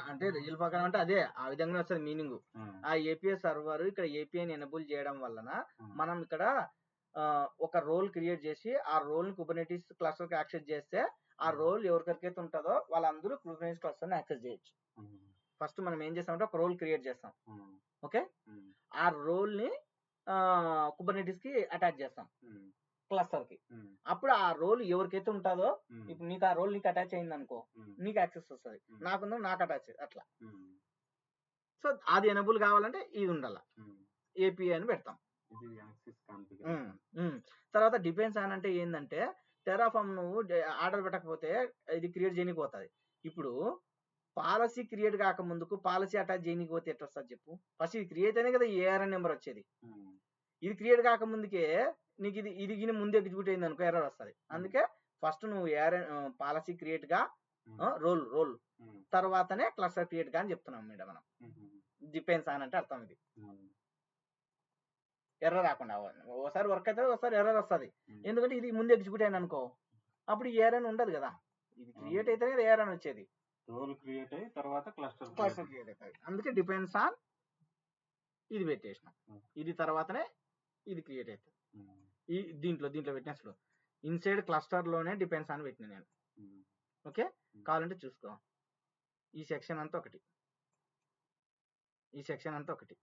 అంటే రియల్ ప్రకారం అంటే అదే ఆ విధంగా వస్తుంది మీనింగ్. ఆ ఏపీఐ సర్వర్ ఇక్కడ ఏపీఐని ఎనబుల్ చేయడం వలన మనం ఇక్కడ ఒక రోల్ క్రియేట్ చేసి ఆ రోల్ ని కుబర్నెటిస్ క్లస్టర్ కి యాక్సెస్ చేస్తే ఆ రోల్ ఎవరికైతే ఉంటుందో వాళ్ళందరూ కుబర్నెటిస్ క్లస్టర్ ని యాక్సెస్ చేయొచ్చు. ఫస్ట్ మనం ఏం చేస్తామంటే ఒక రోల్ క్రియేట్ చేస్తాం, ఓకే, ఆ రోల్ ని కుబర్నెటిస్ కి అటాచ్ చేస్తాం క్లస్టర్ కి. అప్పుడు ఆ రోల్ ఎవరికైతే ఉంటుందో, ఇప్పుడు నీకు ఆ రోల్ నీకు అటాచ్ అయింది అనుకో, నీకు యాక్సెస్ వస్తుంది, నాకుందో నాకు అటాచ్ అట్లా. సో అది ఎనబుల్ కావాలంటే ఇది ఉండాల, ఏపీఐ అని పెడతాం. తర్వాత డిపెండ్స్ అని అంటే ఏంటంటే టెరాఫామ్ నువ్వు ఆర్డర్ పెట్టకపోతే ఇది క్రియేట్ చేయకపోతుంది. ఇప్పుడు పాలసీ క్రియేట్ కాక ముందుకు పాలసీ అటాచ్ చేయకపోతే ఎట్లా వస్తుంది చెప్పు. ఫస్ట్ ఇది క్రియేట్ అయినా కదా ఏఆర్ఎన్ నెంబర్ వచ్చేది. ఇది క్రియేట్ కాక ముందుకే నీకు ఇది ముందు ఎగ్జిక్యూట్ అయింది అనుకో ఎర్రర్ వస్తుంది. అందుకే ఫస్ట్ నువ్వు పాలసీ క్రియేట్ గా రోల్ తర్వాతనే క్లస్టర్ క్రియేట్ గా అని చెప్తున్నాం మేడం మనం. డిపెండ్స్ అని అంటే అర్థం ఇది. ఎర్రర్ రాకుండా ఒకసారి వర్క్ అయితే ఒకసారి ఎర్రర్ వస్తుంది, ఎందుకంటే ఇది ముందు ఎగ్జిక్యూట్ అయింది అనుకో అప్పుడు ఏఆర్ఎన్ ఉండదు కదా, ఇది క్రియేట్ అయితేనే ఏఆర్ఎన్ వచ్చేది. రోల్ క్రియేట్ అయ్యి తర్వాత క్లస్టర్ క్రియేట్ అవుతుంది. అందుకే డిపెండ్స్ ఆన్ ఇది పెట్టేసినాం, ఇది తర్వాతనే ఇది క్రియేట్ అవుతుంది. ఈ దీంట్లో పెట్టినప్పుడు ఇన్సైడ్ క్లస్టర్ లోనే డిపెండ్స్ అని పెట్టిన నేను. ఓకే, కావాలంటే చూసుకో, ఈ సెక్షన్ అంతా ఒకటి, ఈ సెక్షన్ అంతా ఒకటి.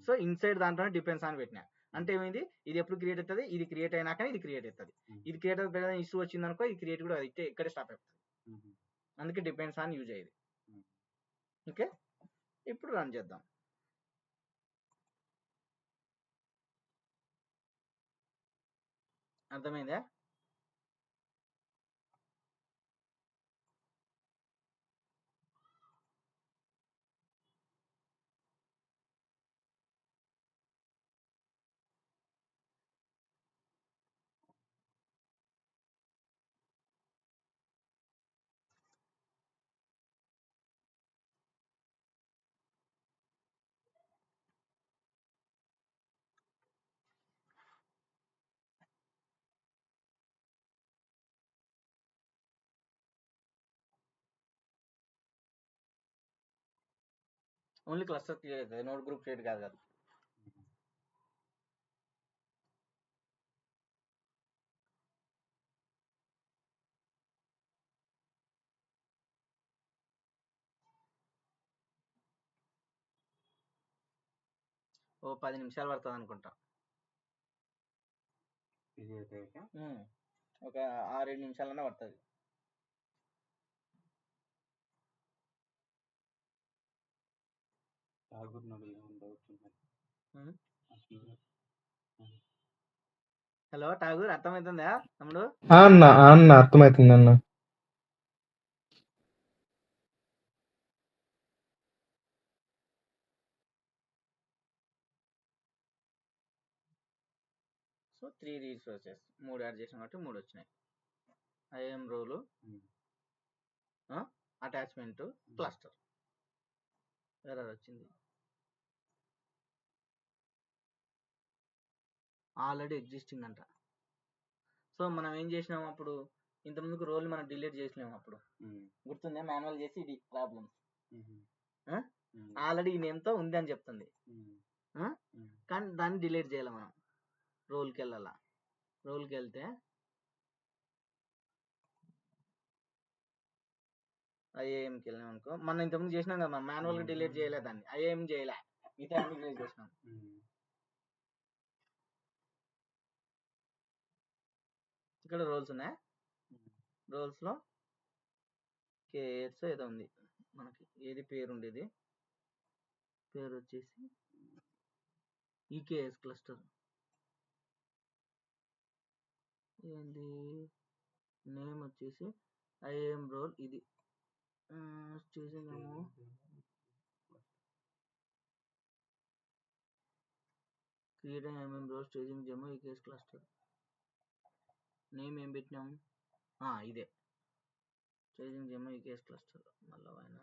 సో ఇన్సైడ్ దాంట్లోనే డిపెండ్స్ అని పెట్టినా అంటే ఏమైంది, ఇది ఎప్పుడు క్రియేట్ అవుతుంది, ఇది క్రియేట్ అయినాక ఇది క్రియేట్ అవుతుంది. ఇది క్రియేట్ అవుతుంది ఇష్యూ వచ్చింది అనుకో, ఇది క్రియేట్ కూడా ఇక్కడే స్టాప్ అవుతుంది. అందుకే డిపెండ్స్ ఆన్ యూజ్ అయ్యేది. ఓకే, ఇప్పుడు రన్ చేద్దాం. అర్థమైందా? ఓన్లీ క్లస్టర్ క్రియేట్ అవుతుంది, నోట్ గ్రూప్ క్రియేట్ కాదు కదా. ఓ 10 నిమిషాలు పడుతుంది అనుకుంటా. ఇది అయితే ఒక 6-7 నిమిషాలన్నా పడుతుంది. హలో ఠాగూర్, అర్థమవుతుందా తమ్ముడు? అన్న అర్థమవుతుంది అన్న. సో 3 రీసోర్సెస్ 3 యాడ్ చేసాం కాబట్టి 3 వచ్చినాయి. ఐఎం రోలు, అటాచ్మెంట్, క్లస్టర్. ఎర్రర్ వచ్చింది. ఆల్రెడీ ఎగ్జిస్టింగ్ అంట. సో మనం ఏం చేసినాం అప్పుడు, ఇంతకుముందుకు రోల్ మనం డిలీట్ చేసినాం. అప్పుడు గుర్తుందా, మాన్యువల్ చేసి ఇది ప్రాబ్లం ఆల్రెడీ ఈ నేమ్తో ఉంది అని చెప్తుంది. కానీ దాన్ని డిలీట్ చేయాలి మనం. రోల్కి వెళ్ళాలా, రోల్కి వెళ్తే ఐఏఎంకి వెళ్ళాం అనుకో. మనం ఇంతకుముందు చేసినాం కదా, మనం మాన్యువల్గా డిలీట్ చేయలే దాన్ని, ఐఏఎం చేయలే, మిగతా అన్ని డిలీట్ చేసినాం. ఇక్కడ రోల్స్ ఉన్నాయి. రోల్స్లో కేఎస్ ఏదో ఉంది మనకి. ఏది పేరు ఉండేది, పేరు వచ్చేసి ఈకేఎస్ క్లస్టర్. ఏంది నేమ్ వచ్చేసి ఐఏఎం రోల్. ఇది చేసేదేమో create IAM role staging demo EKS cluster. Name ఏం పెట్టినాము, ఇదే స్టేజింగ్ డెమో ఈకేఎస్ క్లస్టర్. మళ్ళీ ఆయన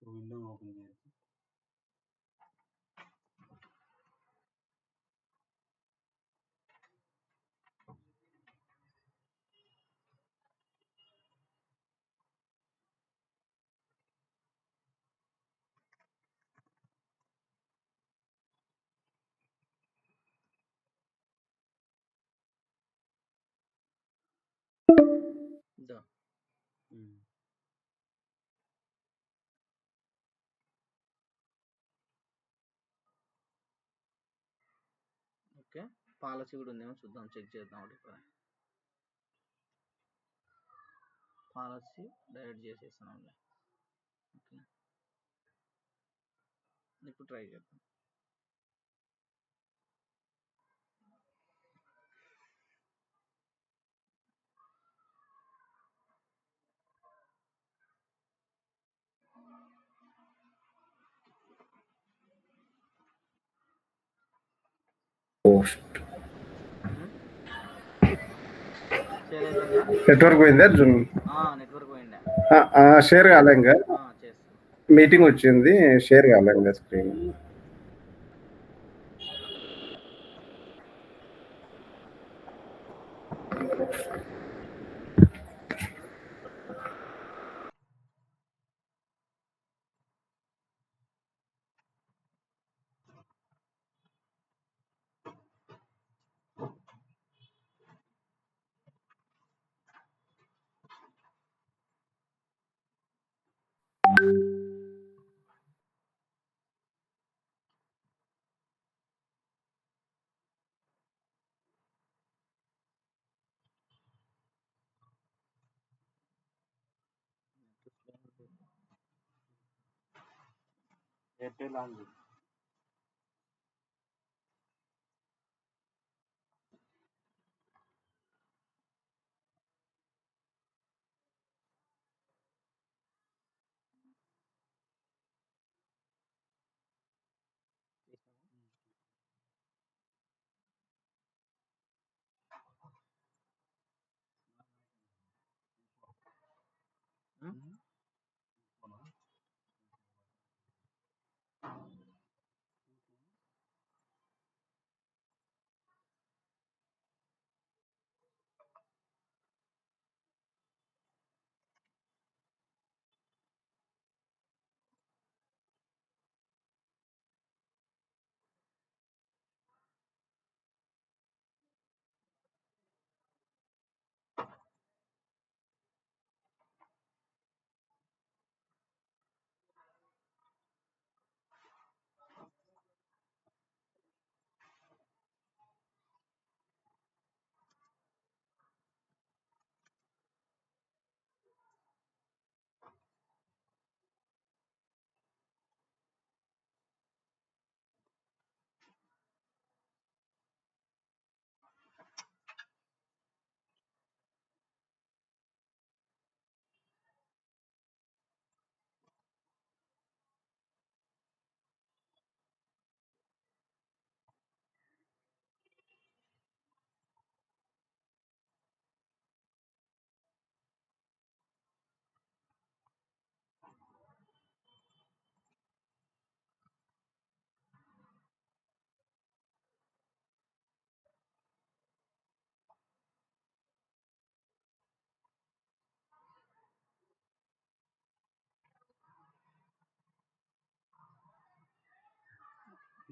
విండో ఓపెన్ చేసి ఓకే. పాలసీ కూడా ఉందేమో చూద్దాం, చెక్ చేద్దాం. ఇప్పుడు పాలసీ డైరెక్ట్ చేసేస్తున్నాం. ఓకే, ఇప్పుడు ట్రై చేద్దాం. పోస్ట్ షేర్ అవుతుందా? నెట్వర్క్ పోయింది అర్జున్. నెట్వర్క్ పోయిందా? షేర్ కాలే ఇంకా. చేస్తాను. మీటింగ్ వచ్చింది, షేర్ కాలే ఇంకా స్క్రీన్. ఎయిర్టెల్ ఆన్ చేసి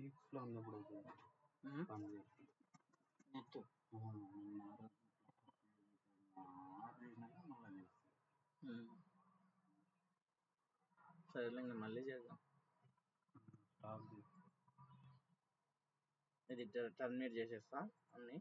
పీక్స్ లో ఉన్నప్పుడు పని చేస్తాను నెట్ మళ్ళీ చేస్తాను. సరేలే ఇంకా మళ్ళీ చేద్దాం. స్టాప్ చేసి ఇది టర్మినేట్ చేసేస్తా అన్నీ.